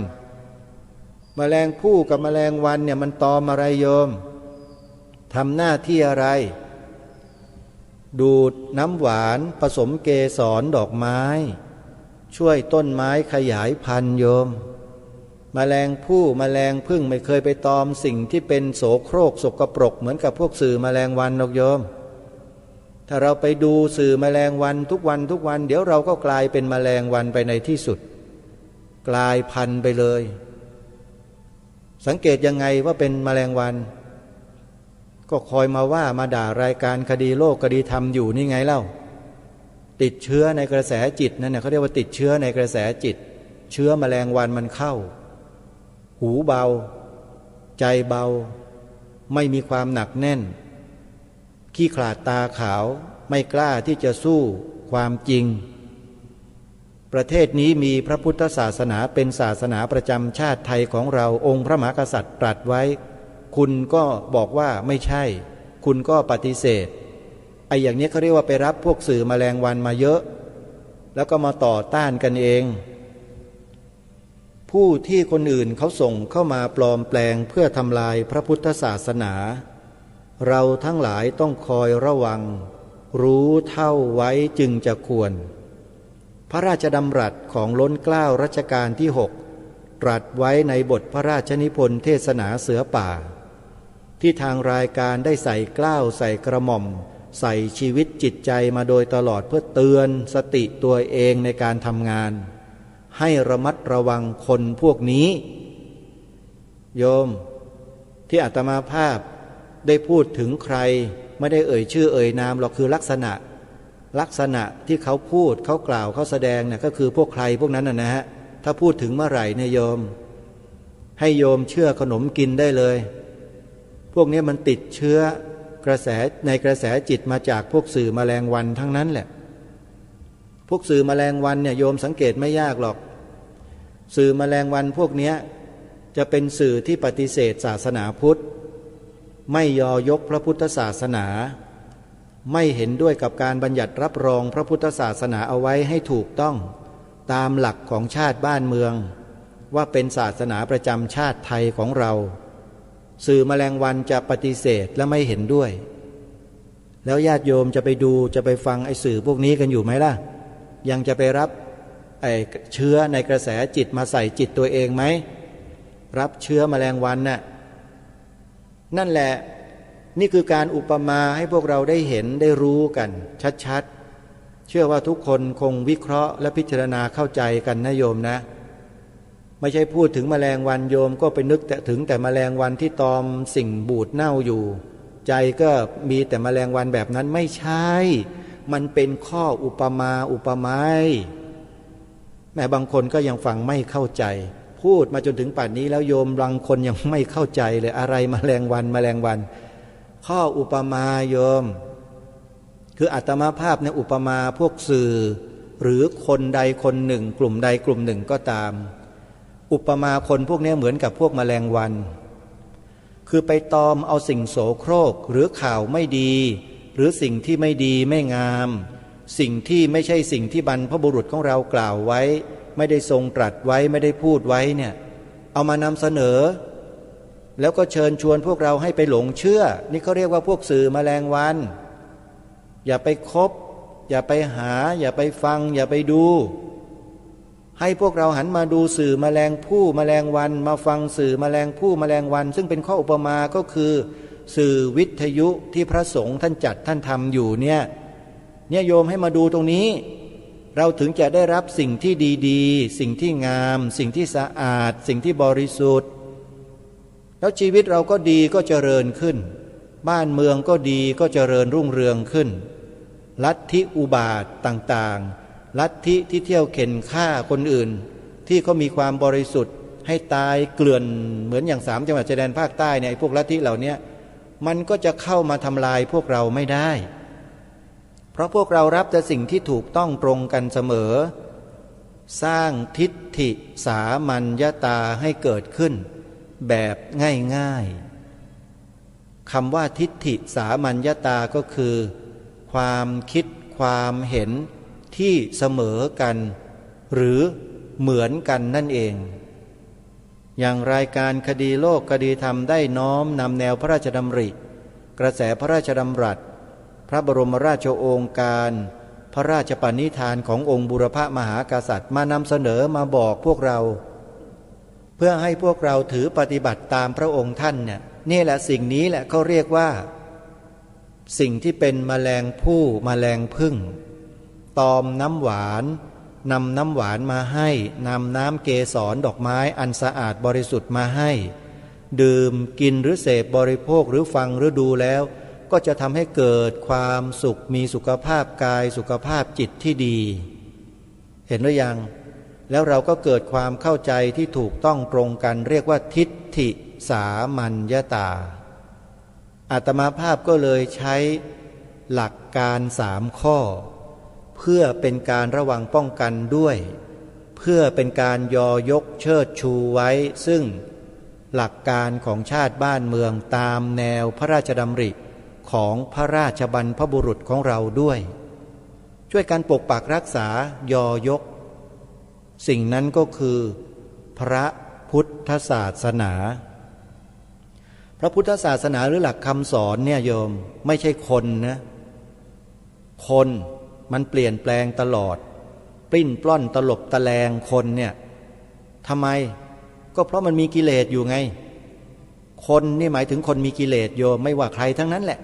Speaker 4: แมลงผู้กับแมลงวันเนี่ยมันตอมอะไรโยมทำหน้าที่อะไรดูดน้ำหวานผสมเกสรดอกไม้ช่วยต้นไม้ขยายพันธุ์โยมแมลงผู้แมลงพึ่งไม่เคยไปตอมสิ่งที่เป็นโสโครกสกปรกเหมือนกับพวกสื่อแมลงวันหรอกโยมถ้าเราไปดูสื่อแมลงวันทุกวันเดี๋ยวเราก็กลายเป็นแมลงวันไปในที่สุดกลายพันธุ์ไปเลยสังเกตยังไงว่าเป็นแมลงวันก็คอยมาว่ามาด่ารายการคดีโลกคดีธรรมอยู่นี่ไงเล่าติดเชื้อในกระแสจิตนั่นน่ะเขาเรียกว่าติดเชื้อในกระแสจิตเชื้อแมลงวันมันเข้าหูเบาใจเบาไม่มีความหนักแน่นขี้ขลาดตาขาวไม่กล้าที่จะสู้ความจริงประเทศนี้มีพระพุทธศาสนาเป็นศาสนาประจำชาติไทยของเราองค์พระมหากษัตริย์ตรัสไว้คุณก็บอกว่าไม่ใช่คุณก็ปฏิเสธไอ้อย่างนี้เขาเรียกว่าไปรับพวกสื่อแมลงวันมาเยอะแล้วก็มาต่อต้านกันเองผู้ที่คนอื่นเขาส่งเข้ามาปลอมแปลงเพื่อทำลายพระพุทธศาสนาเราทั้งหลายต้องคอยระวังรู้เท่าไว้จึงจะควรพระราชดำรัสของล้นเกล้ารัชกาลที่6ตรัสไว้ในบทพระราชนิพนธ์เทศนาเสือป่าที่ทางรายการได้ใส่เกล้าใส่กระหม่อมใส่ชีวิตจิตใจมาโดยตลอดเพื่อเตือนสติตัวเองในการทำงานให้ระมัดระวังคนพวกนี้โยมที่อาตมาภาพได้พูดถึงใครไม่ได้เอ่ยชื่อเอ่ยนามหรอกคือลักษณะที่เขาพูดเขากล่าวเขาแสดงเนี่ยก็คือพวกใครพวกนั้นนะฮะถ้าพูดถึงเมื่อไหร่เนี่ยโยมให้โยมเชื่อขนมกินได้เลยพวกนี้มันติดเชื้อกระแสในกระแสจิตมาจากพวกสื่อแมลงวันทั้งนั้นแหละพวกสื่อแมลงวันเนี่ยโยมสังเกตไม่ยากหรอกสื่อแมลงวันพวกนี้จ จะเป็นสื่อที่ปฏิเสธศาสนาพุทธไม่ยอยกพระพุทธศาสนาไม่เห็นด้วยกับการบัญญัติรับรองพระพุทธศาสนาเอาไว้ให้ถูกต้องตามหลักของชาติบ้านเมืองว่าเป็นศาสนาประจำชาติไทยของเราสื่อแมลงวันจะปฏิเสธและไม่เห็นด้วยแล้วญาติโยมจะไปดูจะไปฟังไอ้สื่อพวกนี้กันอยู่ไหมล่ะยังจะไปรับไอ้เชื้อในกระแสจิตมาใส่จิตตัวเองไหมรับเชื้อแมลงวันน่ะนั่นแหละนี่คือการอุปมาให้พวกเราได้เห็นได้รู้กันชัดๆเชื่อว่าทุกคนคงวิเคราะห์และพิจารณาเข้าใจกันนะโยมนะไม่ใช่พูดถึงแมลงวันโยมก็ไปนึกถึงแต่แมลงวันที่ตอมสิ่งบูดเน่าอยู่ใจก็มีแต่แมลงวันแบบนั้นไม่ใช่มันเป็นข้ออุปมาอุปไมยแม้บางคนก็ยังฟังไม่เข้าใจพูดมาจนถึงป่านนี้แล้วโยมบางคนยังไม่เข้าใจเลยอะไรแมลงวันข้ออุปมาโยมคืออาตมาภาพในอุปมาพวกสื่อหรือคนใดคนหนึ่งกลุ่มใดกลุ่มหนึ่งก็ตามอุปมาคนพวกนี้เหมือนกับพวกแมลงวันคือไปตอมเอาสิ่งโสโครกหรือข่าวไม่ดีหรือสิ่งที่ไม่ดีไม่งามสิ่งที่ไม่ใช่สิ่งที่บรรพบุรุษของเรากล่าวไว้ไม่ได้ทรงตรัสไว้ไม่ได้พูดไว้เนี่ยเอามานำเสนอแล้วก็เชิญชวนพวกเราให้ไปหลงเชื่อนี่เขาเรียกว่าพวกสื่อแมลงวันอย่าไปคบอย่าไปหาอย่าไปฟังอย่าไปดูให้พวกเราหันมาดูสื่อแมลงผู้แมลงวันมาฟังสื่อแมลงผู้แมลงวันซึ่งเป็นข้ออุปมาก็คือสื่อวิทยุที่พระสงฆ์ท่านจัดท่านทำอยู่เนี่ยโยมให้มาดูตรงนี้เราถึงจะได้รับสิ่งที่ดีๆสิ่งที่งามสิ่งที่สะอาดสิ่งที่บริสุทธิ์แล้วชีวิตเราก็ดีก็เจริญขึ้นบ้านเมืองก็ดีก็เจริญรุ่งเรืองขึ้นลัทธิอุบาทต่างๆลัทธิที่เที่ยวเข็นฆ่าคนอื่นที่เขามีความบริสุทธิ์ให้ตายเกลื่อนเหมือนอย่าง3จังหวัดชายแดนภาคใต้เนี่ยพวกลัทธิเหล่านี้มันก็จะเข้ามาทำลายพวกเราไม่ได้เพราะพวกเรารับแต่สิ่งที่ถูกต้องตรงกันเสมอสร้างทิฏฐิสามัญญตาให้เกิดขึ้นแบบง่ายๆคำว่าทิฏฐิสามัญญตาก็คือความคิดความเห็นที่เสมอกันหรือเหมือนกันนั่นเองอย่างรายการคดีโลกคดีธรรมได้น้อมนำแนวพระราชดำริกระแสพระราชดำรัสพระบรมราชโองการพระราชปณิธานขององค์บุรพมหากษัตริย์มานำเสนอมาบอกพวกเราเพื่อให้พวกเราถือปฏิบัติตามพระองค์ท่านเนี่ยนี่แหละสิ่งนี้แหละเขาเรียกว่าสิ่งที่เป็นแมลงผู้แมลงผึ้งตอมน้ำหวานนำน้ำหวานมาให้นำน้ำเกสรดอกไม้อันสะอาดบริสุทธิ์มาให้ดื่มกินหรือเสพบริโภคหรือฟังหรือดูแล้วก็จะทำให้เกิดความสุขมีสุขภาพกายสุขภาพจิตที่ดีเห็นหรือยังแล้วเราก็เกิดความเข้าใจที่ถูกต้องตรงกันเรียกว่าทิฏฐิสามัญญตาอาตมาภาพก็เลยใช้หลักการ3ข้อเพื่อเป็นการระวังป้องกันด้วยเพื่อเป็นการยอยกเชิดชูไว้ซึ่งหลักการของชาติบ้านเมืองตามแนวพระราชดำริของพระราชบรรพบุรุษของเราด้วยช่วยกันปกปักรักษายอยกสิ่งนั้นก็คือพระพุทธศาสนาพระพุทธศาสนาหรือหลักคำสอนเนี่ยโยมไม่ใช่คนนะคนมันเปลี่ยนแปลงตลอดปลิ้นปล้อนตลบตะแลงคนเนี่ยทำไมก็เพราะมันมีกิเลสอยู่ไงคนนี่หมายถึงคนมีกิเลสโยมไม่ว่าใครทั้งนั้นแหละ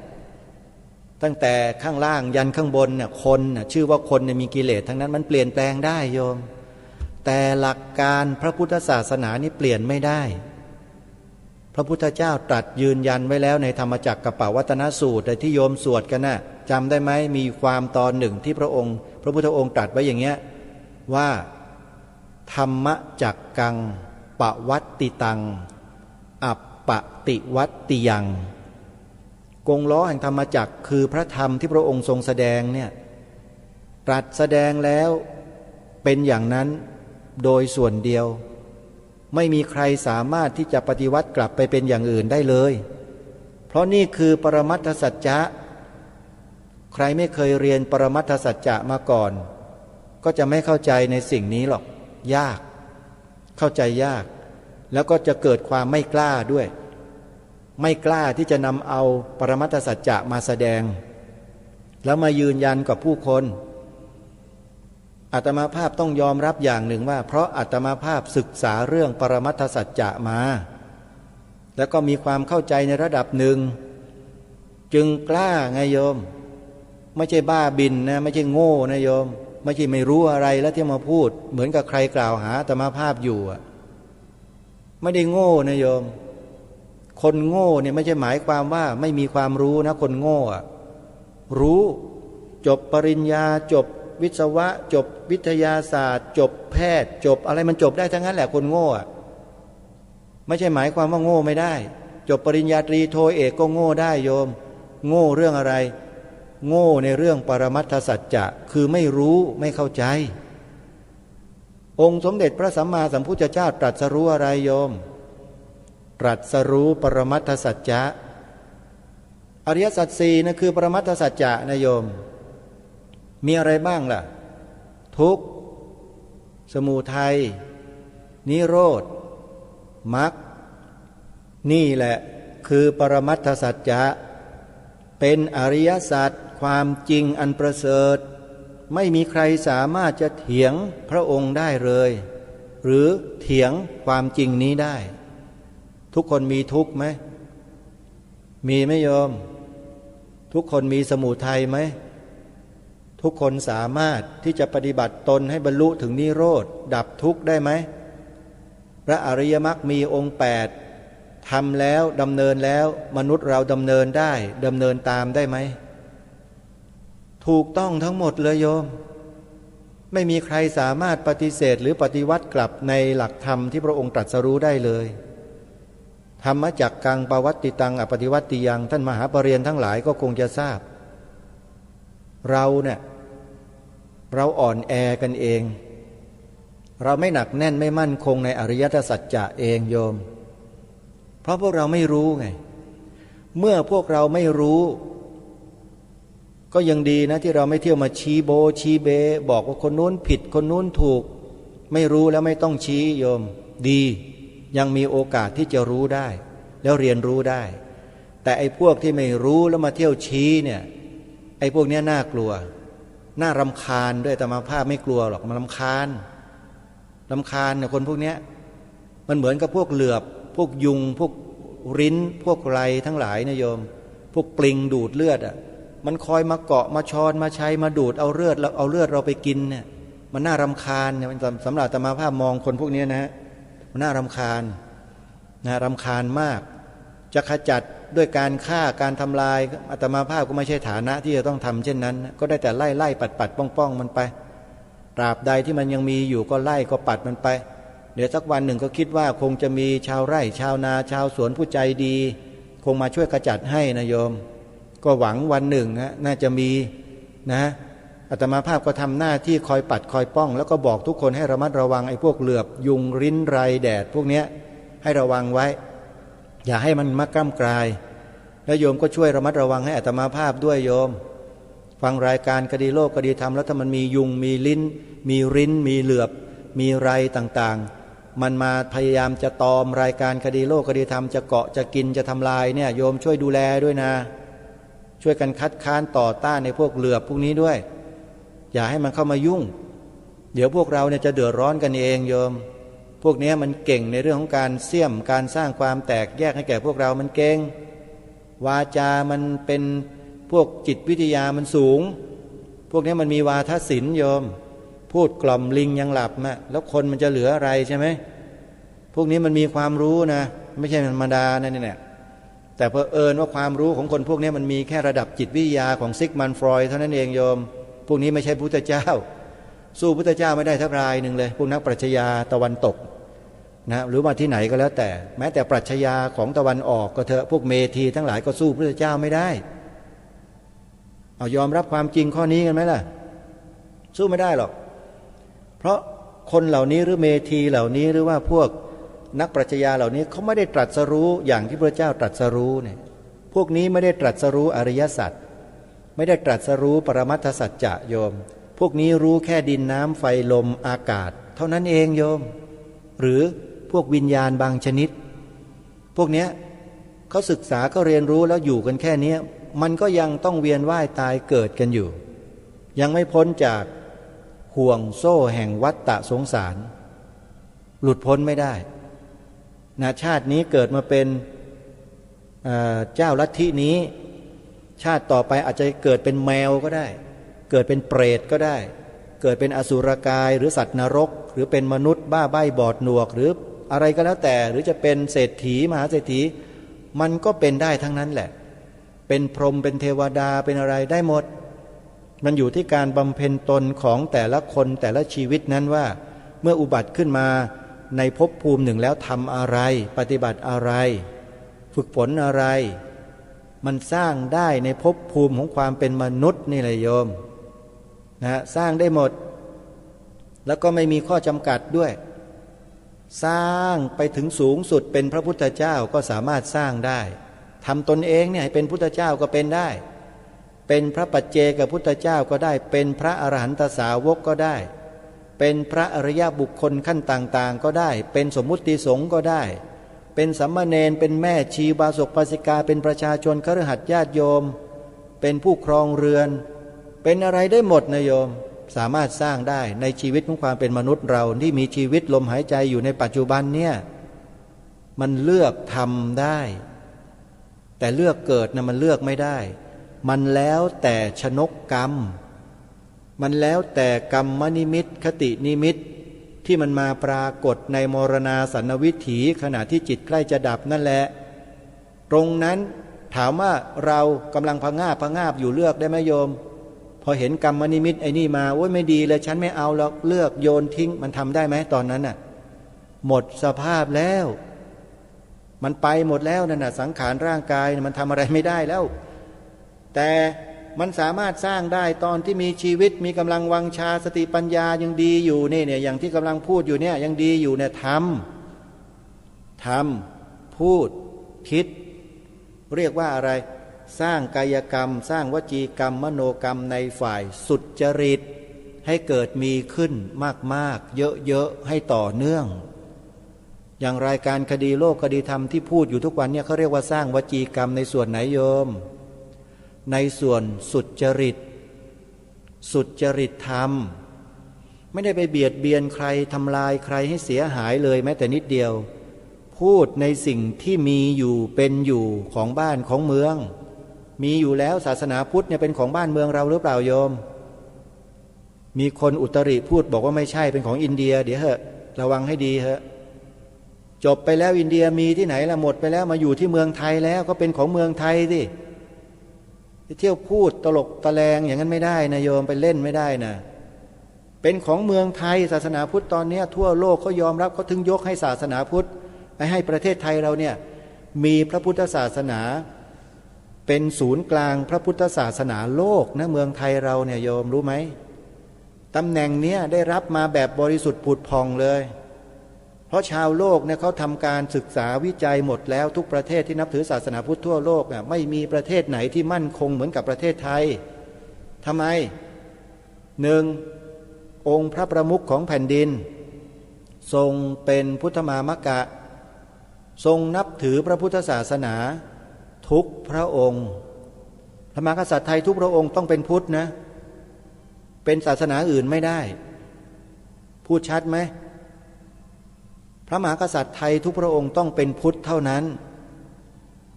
Speaker 4: ตั้งแต่ข้างล่างยันข้างบนเนี่ยคนชื่อว่าคนเนี่ยมีกิเลสทั้งนั้นมันเปลี่ยนแปลงได้โยมแต่หลักการพระพุทธศาสนานี่เปลี่ยนไม่ได้พระพุทธเจ้าตรัสยืนยันไว้แล้วในธรรมจักรกัปปวัตนสูตรที่โยมสวดกันน่ะจำได้ไหมมีความตอนหนึ่งที่พระพุทธองค์ตรัสไว้อย่างเงี้ยว่าธรรมจักกังปวัตติตังอัปปติวัตติยังกงล้อแห่งธรรมจักรคือพระธรรมที่พระองค์ทรงแสดงเนี่ยตรัสแสดงแล้วเป็นอย่างนั้นโดยส่วนเดียว ไม่มีใครสามารถที่จะปฏิวัติกลับไปเป็นอย่างอื่นได้เลยเพราะนี่คือปรมัตถสัจจะใครไม่เคยเรียนปรมัตถสัจจะมาก่อนก็จะไม่เข้าใจในสิ่งนี้หรอกยากเข้าใจยากแล้วก็จะเกิดความไม่กล้าด้วยไม่กล้าที่จะนำเอาปรมัตถสัจจะมาแสดงแล้วมายืนยันกับผู้คนอาตมาภาพต้องยอมรับอย่างหนึ่งว่าเพราะอาตมาภาพศึกษาเรื่องปรมัตถสัจจะมาแล้วก็มีความเข้าใจในระดับหนึ่งจึงกล้าไงโยมไม่ใช่บ้าบินนะไม่ใช่โง่นะโยมไม่ใช่ไม่รู้อะไรแล้วที่มาพูดเหมือนกับใครกล่าวหาอาตมาภาพอยู่ไม่ได้โง่นะโยมคนโง่เนี่ยไม่ใช่หมายความว่าไม่มีความรู้นะคนโง่รู้จบปริญญาจบวิศวะจบวิทยาศาสตร์จบแพทย์จบอะไรมันจบได้ทั้งนั้นแหละคนโง่ไม่ใช่หมายความว่าโง่ไม่ได้จบปริญญาตรีโทเอกก็โง่ได้โยมโง่เรื่องอะไรโง่ในเรื่องปรมัตถสัจจะคือไม่รู้ไม่เข้าใจองค์สมเด็จพระสัมมาสัมพุทธเจ้าตรัสรู้อะไรโยมตรัสรู้ปรมัตถสัจจะอริยสัจสี่นะคือปรมัตถสัจจะนะโยมมีอะไรบ้างล่ะทุกข์สมุทัยนิโรธมรรคนี่แหละคือปรมัตถสัจจะเป็นอริยสัจความจริงอันประเสริฐไม่มีใครสามารถจะเถียงพระองค์ได้เลยหรือเถียงความจริงนี้ได้ทุกคนมีทุกข์ไหมมีไหมโยมทุกคนมีสมุทัยไหมทุกคนสามารถที่จะปฏิบัติตนให้บรรลุถึงนิโรธดับทุกข์ได้ไหมพระอริยมรรคมีองค์8ทำแล้วดำเนินแล้วมนุษย์เราดำเนินได้ดำเนินตามได้ไหมถูกต้องทั้งหมดเลยโยมไม่มีใครสามารถปฏิเสธหรือปฏิวัติกลับในหลักธรรมที่พระองค์ตรัสรู้ได้เลยธรรมจักกังปวัตติตังอปฏิวัติยังท่านมหาปรริญญาทั้งหลายก็คงจะทราบเราเนี่ยเราอ่อนแอกันเองเราไม่หนักแน่นไม่มั่นคงในอริยสัจจะเองโยมเพราะพวกเราไม่รู้ไงเมื่อพวกเราไม่รู้ก็ยังดีนะที่เราไม่เที่ยวมาชี้โบชี้เบบอกว่าคนนู้นผิดคนนู้นถูกไม่รู้แล้วไม่ต้องชี้โยมดียังมีโอกาสที่จะรู้ได้แล้วเรียนรู้ได้แต่ไอ้พวกที่ไม่รู้แล้วมาเที่ยวชี้เนี่ยไอ้พวกนี้น่ากลัวน่ารำคาญด้วยแต่มาภาพไม่กลัวหรอกมันรำคาญเนี่ยคนพวกนี้มันเหมือนกับพวกเหลือบพวกยุงพวกริ้นพวกไรทั้งหลายนะโยมพวกปลิงดูดเลือดมันคอยมาเกาะมาชอนมาใช้มาดูดเอาเลือดแล้วเอาเลือดเราไปกินเนี่ยมันน่ารำคาญเนี่ยมันสำหรับอาตมาภาพมองคนพวกนี้นะมันน่ารำคาญนะรำคาญมากจะขจัดด้วยการฆ่าการทำลายอาตมาภาพก็ไม่ใช่ฐานะที่จะต้องทำเช่นนั้นก็ได้แต่ไล่ปัดป้องมันไปตราบใดที่มันยังมีอยู่ก็ไล่ก็ปัดมันไปเดี๋ยวสักวันหนึ่งก็คิดว่าคงจะมีชาวไร่ชาวนาชาวสวนผู้ใจดีคงมาช่วยขจัดให้นะโยมก็หวังวันหนึ่งน่าจะมีนะอาตมาภาพก็ทำหน้าที่คอยปัดคอยป้องแล้วก็บอกทุกคนให้ระมัดระวังไอ้พวกเหลือบยุงริ้นไรแดดพวกนี้ให้ระวังไว้อย่าให้มันมากล้ำกลายแล้วโยมก็ช่วยระมัดระวังให้อาตมาภาพด้วยโยมฟังรายการคดีโลกคดีธรรมแล้วถ้ามันมียุงมีลิ้นมีริ้นมีเหลือบมีไรต่างๆมันมาพยายามจะตอมรายการคดีโลกคดีธรรมจะเกาะจะกินจะทำลายเนี่ยโยมช่วยดูแลด้วยนะช่วยกันคัดค้านต่อต้านในพวกเหลือบพวกนี้ด้วยอย่าให้มันเข้ามายุ่งเดี๋ยวพวกเราเนี่ยจะเดือดร้อนกันเองโยมพวกนี้มันเก่งในเรื่องของการเสี่ยมการสร้างความแตกแยกให้แก่พวกเรามันเก่งวาจามันเป็นพวกจิตวิทยามันสูงพวกนี้มันมีวาทศิลป์โยมพูดกล่อมลิงยังหลับแล้วคนมันจะเหลืออะไรใช่ไหมพวกนี้มันมีความรู้นะไม่ใช่ธรรมดานะเนี่ยแต่เผอิญว่าความรู้ของคนพวกนี้มันมีแค่ระดับจิตวิทยาของซิกมันฟรอยด์เท่านั้นเองโยมพวกนี้ไม่ใช่พุทธเจ้าสู้พุทธเจ้าไม่ได้ทักรายหนึ่งเลยพวกนักปรัชญาตะวันตกนะหรือมาที่ไหนก็แล้วแต่แม้แต่ปรัชญาของตะวันออกก็เถอะพวกเมธีทั้งหลายก็สู้พุทธเจ้าไม่ได้เอายอมรับความจริงข้อนี้กันไหมล่ะสู้ไม่ได้หรอกเพราะคนเหล่านี้หรือเมธีเหล่านี้หรือว่าพวก นักปรัชญาเหล่านี้เขาไม่ได้ตรัสรู้อย่างที่พระเจ้าตรัสรู้เนี่ยพวกนี้ไม่ได้ตรัสรู้อริยสัจไม่ได้ตรัสรู้ปรมัตถสัจจะโยมพวกนี้รู้แค่ดินน้ำไฟลมอากาศเท่านั้นเองโยมหรือพวกวิญญาณบางชนิดพวกเนี้ยเขาศึกษาเขาเรียนรู้แล้วอยู่กันแค่นี้มันก็ยังต้องเวียนว่ายตายเกิดกันอยู่ยังไม่พ้นจากห่วงโซ่แห่งวัฏฏะสงสารหลุดพ้นไม่ได้นาชาตินี้เกิดมาเป็นเจ้าลัทธินี้ชาติต่อไปอาจจะเกิดเป็นแมวก็ได้เกิดเป็นเปรตก็ได้เกิดเป็นอสุรกายหรือสัตว์นรกหรือเป็นมนุษย์บ้าใบ้บอดหนวกหรืออะไรก็แล้วแต่หรือจะเป็นเศรษฐีมหาเศรษฐีมันก็เป็นได้ทั้งนั้นแหละเป็นพรหมเป็นเทวดาเป็นอะไรได้หมดมันอยู่ที่การบำเพ็ญตนของแต่ละคนแต่ละชีวิตนั้นว่าเมื่ออุบัติขึ้นมาในภพภูมิหนึ่งแล้วทำอะไรปฏิบัติอะไรฝึกฝนอะไรมันสร้างได้ในภพภูมิของความเป็นมนุษย์นี่แหละโยมนะสร้างได้หมดแล้วก็ไม่มีข้อจำกัดด้วยสร้างไปถึงสูงสุดเป็นพระพุทธเจ้าก็สามารถสร้างได้ทำตนเองเนี่ยให้เป็นพุทธเจ้าก็เป็นได้เป็นพระปัจเจกพุทธเจ้าก็ได้เป็นพระอรหันตสาวกก็ได้เป็นพระอริยบุคคลขั้นต่างๆก็ได้เป็นสมมุติสงฆ์ก็ได้เป็นสัมมาเนรเป็นแม่ชีบาศกปาสิกาเป็นประชาชนคฤหัสถ์ญาติโยมเป็นผู้ครองเรือนเป็นอะไรได้หมดนะโยมสามารถสร้างได้ในชีวิตของความเป็นมนุษย์เราที่มีชีวิตลมหายใจอยู่ในปัจจุบันเนี่ยมันเลือกทำได้แต่เลือกเกิดนะมันเลือกไม่ได้มันแล้วแต่ชนกกรรมมันแล้วแต่กรรมนิมิตคตินิมิตที่มันมาปรากฏในมรณาสันวิถีขณะที่จิตใกล้จะดับนั่นแหละตรงนั้นถามว่าเรากำลังพะงาบอยู่เลือกได้ไหมโยมพอเห็นกรรมนิมิตไอ้นี่มาโอ้ยไม่ดีเลยฉันไม่เอาหรอกเลือกโยนทิ้งมันทำได้ไหมตอนนั้นน่ะหมดสภาพแล้วมันไปหมดแล้วนั่นน่ะสังขารร่างกายมันทำอะไรไม่ได้แล้วแต่มันสามารถสร้างได้ตอนที่มีชีวิตมีกำลังวังชาสติปัญญายังดีอยู่เนี่ยอย่างที่กำลังพูดอยู่เนี่ยยังดีอยู่เนี่ยทำพูดคิดเรียกว่าอะไรสร้างกายกรรมสร้างวจีกรรมมโนกรรมในฝ่ายสุจริตให้เกิดมีขึ้นมากๆเยอะๆให้ต่อเนื่องอย่างรายการคดีโลกคดีธรรมที่พูดอยู่ทุกวันเนี่ยเขาเรียกว่าสร้างวจีกรรมในส่วนไหนโยมในส่วนสุจริตธรรมไม่ได้ไปเบียดเบียนใครทำลายใครให้เสียหายเลยแม้แต่นิดเดียวพูดในสิ่งที่มีอยู่เป็นอยู่ของบ้านของเมืองมีอยู่แล้วศาสนาพุทธเนี่ยเป็นของบ้านเมืองเราหรือเปล่าโยมมีคนอุตริพูดบอกว่าไม่ใช่เป็นของอินเดียเดี๋ยวเหอะระวังให้ดีเหอะจบไปแล้วอินเดียมีที่ไหนละหมดไปแล้วมาอยู่ที่เมืองไทยแล้วก็เป็นของเมืองไทยสิเที่ยวพูดตลกตะแลงอย่างนั้นไม่ได้นะโยมไปเล่นไม่ได้นะเป็นของเมืองไทยศาสนาพุทธตอนนี้ทั่วโลกเขายอมรับเขาถึงยกให้ศาสนาพุทธให้ประเทศไทยเราเนี่ยมีพระพุทธศาสนาเป็นศูนย์กลางพระพุทธศาสนาโลกนะเมืองไทยเราเนี่ยโยมรู้ไหมตำแหน่งเนี้ยได้รับมาแบบบริสุทธิ์ผุดพองเลยเพราะชาวโลกเนี่ยเขาทำการศึกษาวิจัยหมดแล้วทุกประเทศที่นับถือศาสนาพุทธทั่วโลกอ่ะไม่มีประเทศไหนที่มั่นคงเหมือนกับประเทศไทยทำไมหนึ่งองค์พระประมุขของแผ่นดินทรงเป็นพุทธมามกะทรงนับถือพระพุทธศาสนาทุกพระองค์พระมหากษัตริย์ไทยทุกพระองค์ต้องเป็นพุทธนะเป็นศาสนาอื่นไม่ได้พูดชัดไหมพระมหากษัตริย์ไทยทุกพระองค์ต้องเป็นพุทธเท่านั้น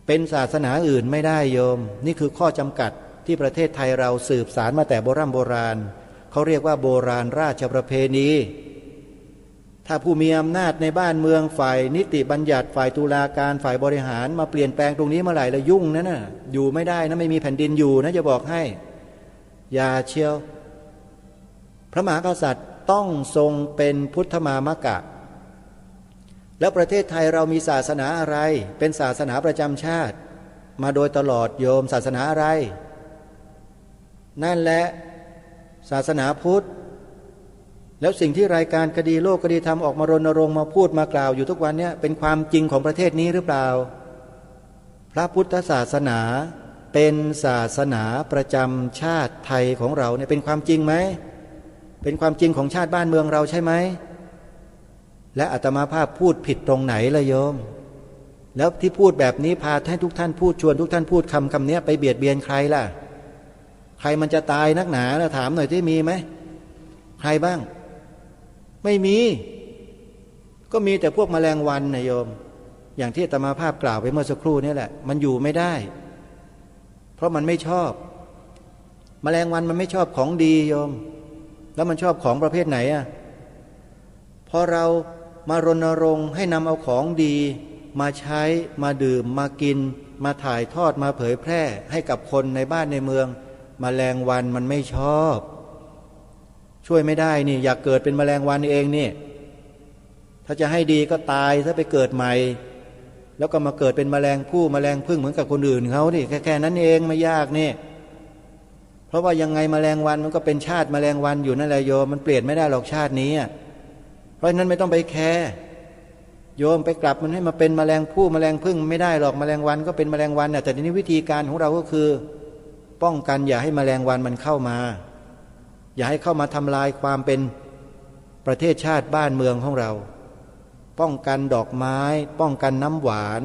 Speaker 4: เป็นศาสนาอื่นไม่ได้โยมนี่คือข้อจำกัดที่ประเทศไทยเราสืบสานมาแต่โบราณเขาเรียกว่าโบราณราชประเพณีถ้าผู้มีอำนาจในบ้านเมืองฝ่ายนิติบัญญัติฝ่ายตุลาการฝ่ายบริหารมาเปลี่ยนแปลงตรงนี้เมื่อไหร่ละยุ่งนะน่ะอยู่ไม่ได้นะไม่มีแผ่นดินอยู่นะจะบอกให้อย่าเชียวพระมหากษัตริย์ต้องทรงเป็นพุทธมามกะแล้วประเทศไทยเรามีศาสนาอะไรเป็นศาสนาประจำชาติมาโดยตลอดโยมศาสนาอะไรนั่นแหละศาสนาพุทธ แล้วสิ่งที่รายการคดีโลกคดีธรรมออกมารณรงค์มาพูดมากล่าวอยู่ทุกวันนี้เป็นความจริงของประเทศนี้หรือเปล่าพระพุทธศาสนาเป็นศาสนาประจำชาติไทยของเราเนี่ยเป็นความจริงไหมเป็นความจริงของชาติบ้านเมืองเราใช่ไหมและอาตมาภาพพูดผิดตรงไหนล่ะโยมแล้วที่พูดแบบนี้พาให้ทุกท่านพูดชวนทุกท่านพูดคำนี้ไปเบียดเบียนใครล่ะใครมันจะตายนักหนาล่ะถามหน่อยที่มีไหมใครบ้างไม่มีก็มีแต่พวกแมลงวันนะโยมอย่างที่อาตมาภาพกล่าวไปเมื่อสักครู่นี่แหละมันอยู่ไม่ได้เพราะมันไม่ชอบแมลงวันมันไม่ชอบของดีโยมแล้วมันชอบของประเภทไหนอ่ะพอเรามารณรงค์ให้นำเอาของดีมาใช้มาดื่มมากินมาถ่ายทอดมาเผยแพร่ให้กับคนในบ้านในเมืองแมลงวันมันไม่ชอบช่วยไม่ได้นี่อยากเกิดเป็นแมลงวันเองนี่ถ้าจะให้ดีก็ตายถ้าไปเกิดใหม่แล้วก็มาเกิดเป็นแมลงผู้แมลงพึ่งเหมือนกับคนอื่นเขาดิแค่นั้นเองไม่ยากนี่เพราะว่ายังไงแมลงวันมันก็เป็นชาติแมลงวันอยู่นั่นแหละโยมมันเปลี่ยนไม่ได้หรอกชาตินี้เพราะฉะนั้นไม่ต้องไปแคร์โยมไปกลับมันให้มาเป็นแมลงผู้แมลงพึ่งไม่ได้หรอกแมลงวันก็เป็นแมลงวันแต่ทีนี้วิธีการของเราก็คือป้องกันอย่าให้แมลงวันมันเข้ามาอย่าให้เข้ามาทำลายความเป็นประเทศชาติบ้านเมืองของเราป้องกันดอกไม้ป้องกันน้ำหวาน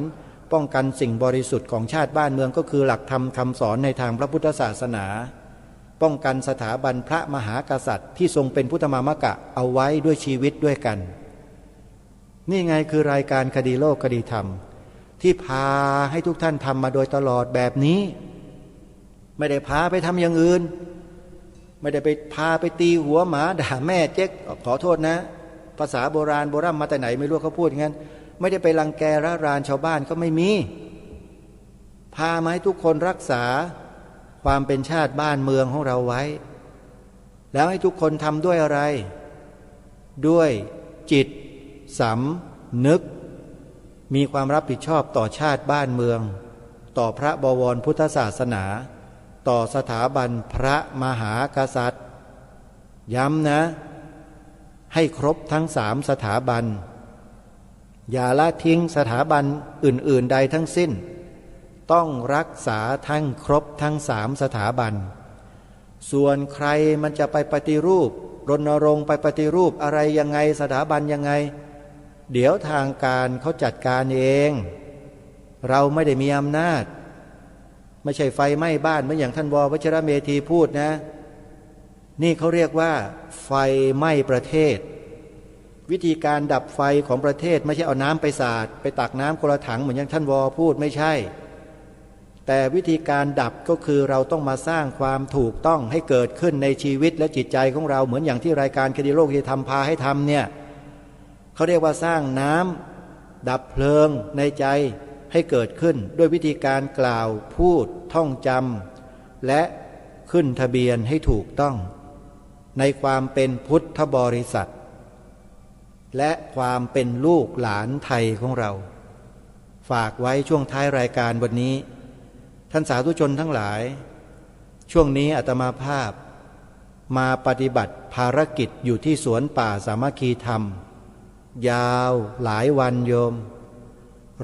Speaker 4: ป้องกันสิ่งบริสุทธิ์ของชาติบ้านเมืองก็คือหลักธรรมคำสอนในทางพระพุทธศาสนาป้องกันสถาบันพระมหากษัตริย์ที่ทรงเป็นพุทธมามกะเอาไว้ด้วยชีวิตด้วยกันนี่ไงคือรายการคดีโลกคดีธรรมที่พาให้ทุกท่านทำมาโดยตลอดแบบนี้ไม่ได้พาไปทำอย่างอื่นไม่ได้ไปพาไปตีหัวหมาด่าแม่เจ๊กขอโทษนะภาษาโบราณมาแต่ไหนไม่รู้เขาพูดอย่างนั้นไม่ได้ไปรังแกระรานชาวบ้านก็ไม่มีพามาให้ทุกคนรักษาความเป็นชาติบ้านเมืองของเราไว้แล้วให้ทุกคนทำด้วยอะไรด้วยจิตสำนึกมีความรับผิดชอบต่อชาติบ้านเมืองต่อพระบวรพุทธศาสนาต่อสถาบันพระมหากษัตริย์ย้ำนะให้ครบทั้ง3สถาบันอย่าละทิ้งสถาบันอื่นๆใดทั้งสิ้นต้องรักษาทั้งครบทั้ง3สถาบันส่วนใครมันจะไปปฏิรูปรณรงค์ไปปฏิรูปอะไรยังไงสถาบันยังไงเดี๋ยวทางการเขาจัดการเองเราไม่ได้มีอำนาจไม่ใช่ไฟไหม้บ้านเหมือนอย่างท่านว.วชิรเมธีพูดนะนี่เขาเรียกว่าไฟไหม้ประเทศวิธีการดับไฟของประเทศไม่ใช่เอาน้ำไปสาดไปตักน้ำคนละถังเหมือนอย่างท่านว.พูดไม่ใช่แต่วิธีการดับก็คือเราต้องมาสร้างความถูกต้องให้เกิดขึ้นในชีวิตและจิตใจของเราเหมือนอย่างที่รายการคดีโลกที่ทำพาให้ทำเนี่ยเขาเรียกว่าสร้างน้ำดับเพลิงในใจให้เกิดขึ้นด้วยวิธีการกล่าวพูดท่องจำและขึ้นทะเบียนให้ถูกต้องในความเป็นพุทธบริษัทและความเป็นลูกหลานไทยของเราฝากไว้ช่วงท้ายรายการวันนี้ท่านสาธุชนทั้งหลายช่วงนี้อาตมาภาพมาปฏิบัติภารกิจอยู่ที่สวนป่าสามัคคีธรรมยาวหลายวันโยม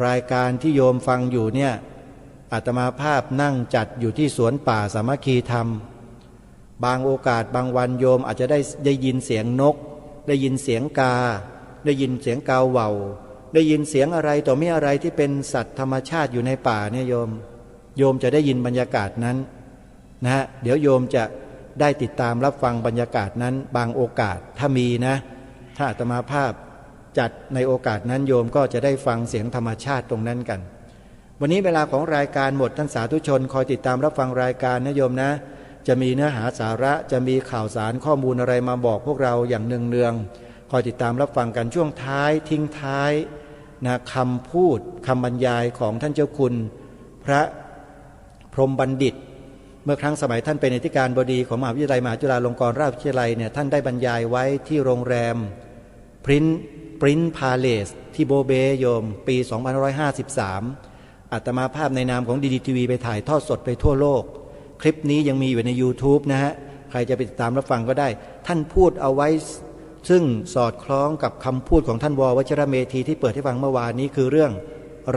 Speaker 4: รายการที่โยมฟังอยู่เนี่ยอาตมาภาพนั่งจัดอยู่ที่สวนป่าสามัคคีธรรมบางโอกาสบางวันโยมอาจจะได้ยินเสียงนกได้ยินเสียงกาได้ยินเสียงกาเหว่าได้ยินเสียงอะไรต่อมีอะไรที่เป็นสัตว์ธรรมชาติอยู่ในป่าเนี่ยโยมจะได้ยินบรรยากาศนั้นนะฮะเดี๋ยวโยมจะได้ติดตามรับฟังบรรยากาศนั้นบางโอกาสถ้ามีนะถ้าอาตมาภาพจัดในโอกาสนั้นโยมก็จะได้ฟังเสียงธรรมชาติตรงนั้นกันวันนี้เวลาของรายการหมดท่านสาธุชนคอยติดตามรับฟังรายการนะโยมนะจะมีเนื้อหาสาระจะมีข่าวสารข้อมูลอะไรมาบอกพวกเราอย่างเนืองๆคอยติดตามรับฟังกันช่วงท้ายทิ้งท้ายนะคำพูดคำบรรยายของท่านเจ้าคุณพระพรหมบัณฑิตเมื่อครั้งสมัยท่านเป็นอธิการบดีของมหาวิทยาลัยมหาจุฬาลงกรณราชวิทยาลัยเนี่ยท่านได้บรรยายไว้ที่โรงแรมปรินพาเลสที่โบเบโยมปี 2553 อาตมาภาพในนามของดีดีทีวีไปถ่ายทอดสดไปทั่วโลกคลิปนี้ยังมีอยู่ใน YouTube นะฮะใครจะไปติดตามรับฟังก็ได้ท่านพูดเอาไว้ ซึ่งสอดคล้องกับคำพูดของท่านว.วชิรเมธีที่เปิดให้ฟังเมื่อวานนี้คือเรื่อง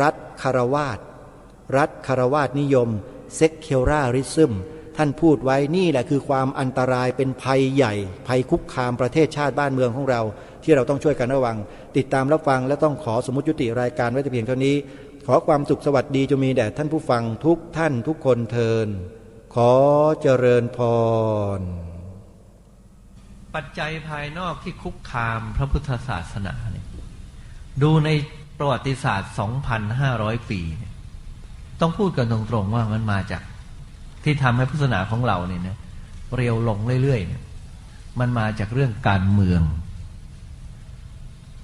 Speaker 4: รัฐคารวาสนิยมเซ็กเคลาริซึมท่านพูดไว้นี่แหละคือความอันตรายเป็นภัยใหญ่ภัยคุกคามประเทศชาติบ้านเมืองของเราที่เราต้องช่วยกันระวังติดตามรับฟังและต้องขอสมมุติยุติรายการไว้แต่เพียงเท่านี้ขอความสุขสวัสดีจงมีแด่ท่านผู้ฟังทุกท่านทุกคนเทินขอเจริญพร
Speaker 5: ปัจจัยภายนอกที่คุกคามพระพุทธศาสนาเนี่ยดูในประวัติศาสตร์ 2,500 ปีเนี่ยต้องพูดกันตรงๆว่ามันมาจากที่ทำให้พุทธศาสนาของเราเนี่ยนะเรียวลงเรื่อยๆเนี่ยมันมาจากเรื่องการเมือง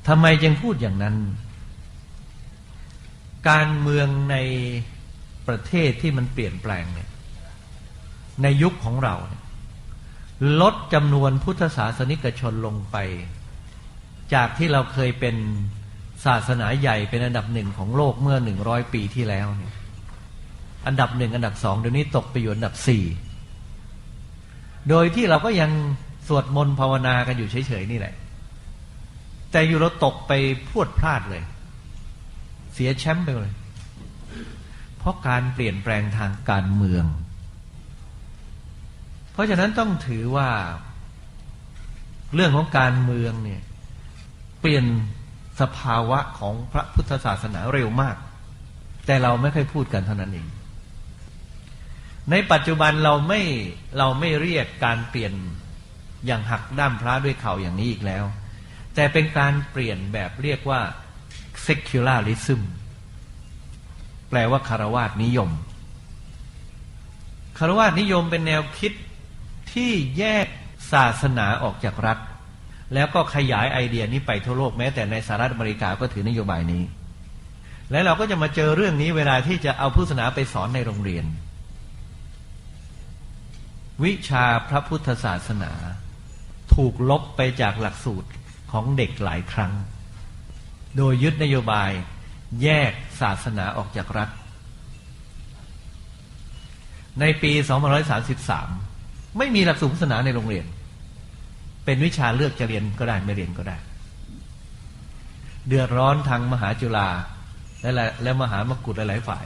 Speaker 5: ทำไมจึงพูดอย่างนั้นการเมืองในประเทศที่มันเปลี่ยนแปลงเนี่ยในยุคของเราเนี่ยลดจำนวนพุทธศาสนิกชนลงไปจากที่เราเคยเป็นศาสนาใหญ่เป็นอันดับหนึ่งของโลกเมื่อ100 ปีที่แล้วเนี่ยอันดับ1อันดับ2เดี๋ยวนี้ตกไปอยู่อันดับ4โดยที่เราก็ยังสวดมนต์ภาวนากันอยู่เฉยๆนี่แหละแต่อยู่เราตกไปพรวดพลาดเลยเสียแชมป์ไปเลยเพราะการเปลี่ยนแปลงทางการเมืองเพราะฉะนั้นต้องถือว่าเรื่องของการเมืองเนี่ยเปลี่ยนสภาวะของพระพุทธศาสนาเร็วมากแต่เราไม่ค่อยพูดกันเท่านั้นเองในปัจจุบันเราไม่เรียกการเปลี่ยนอย่างหักด้ามพระด้วยเข่าอย่างนี้อีกแล้วแต่เป็นการเปลี่ยนแบบเรียกว่า secularism แปลว่าคฤหัสถ์นิยมคฤหัสถ์นิยมเป็นแนวคิดที่แยกศาสนาออกจากรัฐแล้วก็ขยายไอเดียนี้ไปทั่วโลกแม้แต่ในสหรัฐอเมริกาก็ถือนโยบายนี้และเราก็จะมาเจอเรื่องนี้เวลาที่จะเอาพุทธศาสนาไปสอนในโรงเรียนวิชาพระพุทธศาสนาถูกลบไปจากหลักสูตรของเด็กหลายครั้งโดยยึดนโยบายแยกศาสนาออกจากรัฐในปี2533ไม่มีหลักสูตรพุทธศาสนาในโรงเรียนเป็นวิชาเลือกจะเรียนก็ได้ไม่เรียนก็ได้เดือดร้อนทางมหาจุฬาและมหามกุฏหลายฝ่าย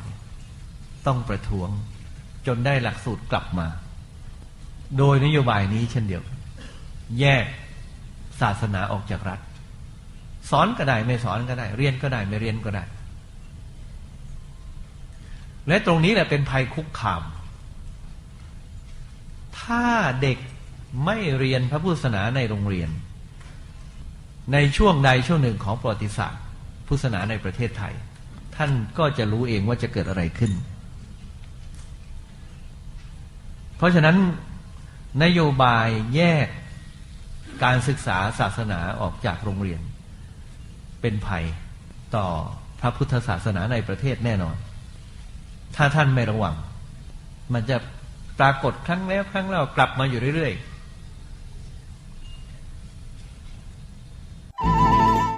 Speaker 5: ต้องประท้วงจนได้หลักสูตรกลับมาโดยนโยบายนี้เช่นเดียวแยกศาสนาออกจากรัฐสอนก็ได้ไม่สอนก็ได้เรียนก็ได้ไม่เรียนก็ได้และตรงนี้แหละเป็นภัยคุกคามถ้าเด็กไม่เรียนพระพุทธศาสนาในโรงเรียนในช่วงใดช่วงหนึ่งของประวัติศาสตร์พุทธศาสนาในประเทศไทยท่านก็จะรู้เองว่าจะเกิดอะไรขึ้นเพราะฉะนั้นนโยบายแยกการศึกษาศาสนาออกจากโรงเรียนเป็นภัยต่อพระพุทธศาสนาในประเทศแน่นอนถ้าท่านไม่ระวังมันจะปรากฏครั้งแล้วครั้งเล่ากลับมาอยู่เรื่อย
Speaker 1: ๆ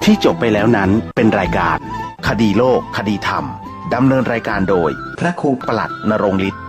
Speaker 1: ที่จบไปแล้วนั้นเป็นรายการคดีโลกคดีธรรมดำเนินรายการโดยพระครูประหลัดณรงค์ฤทธิ์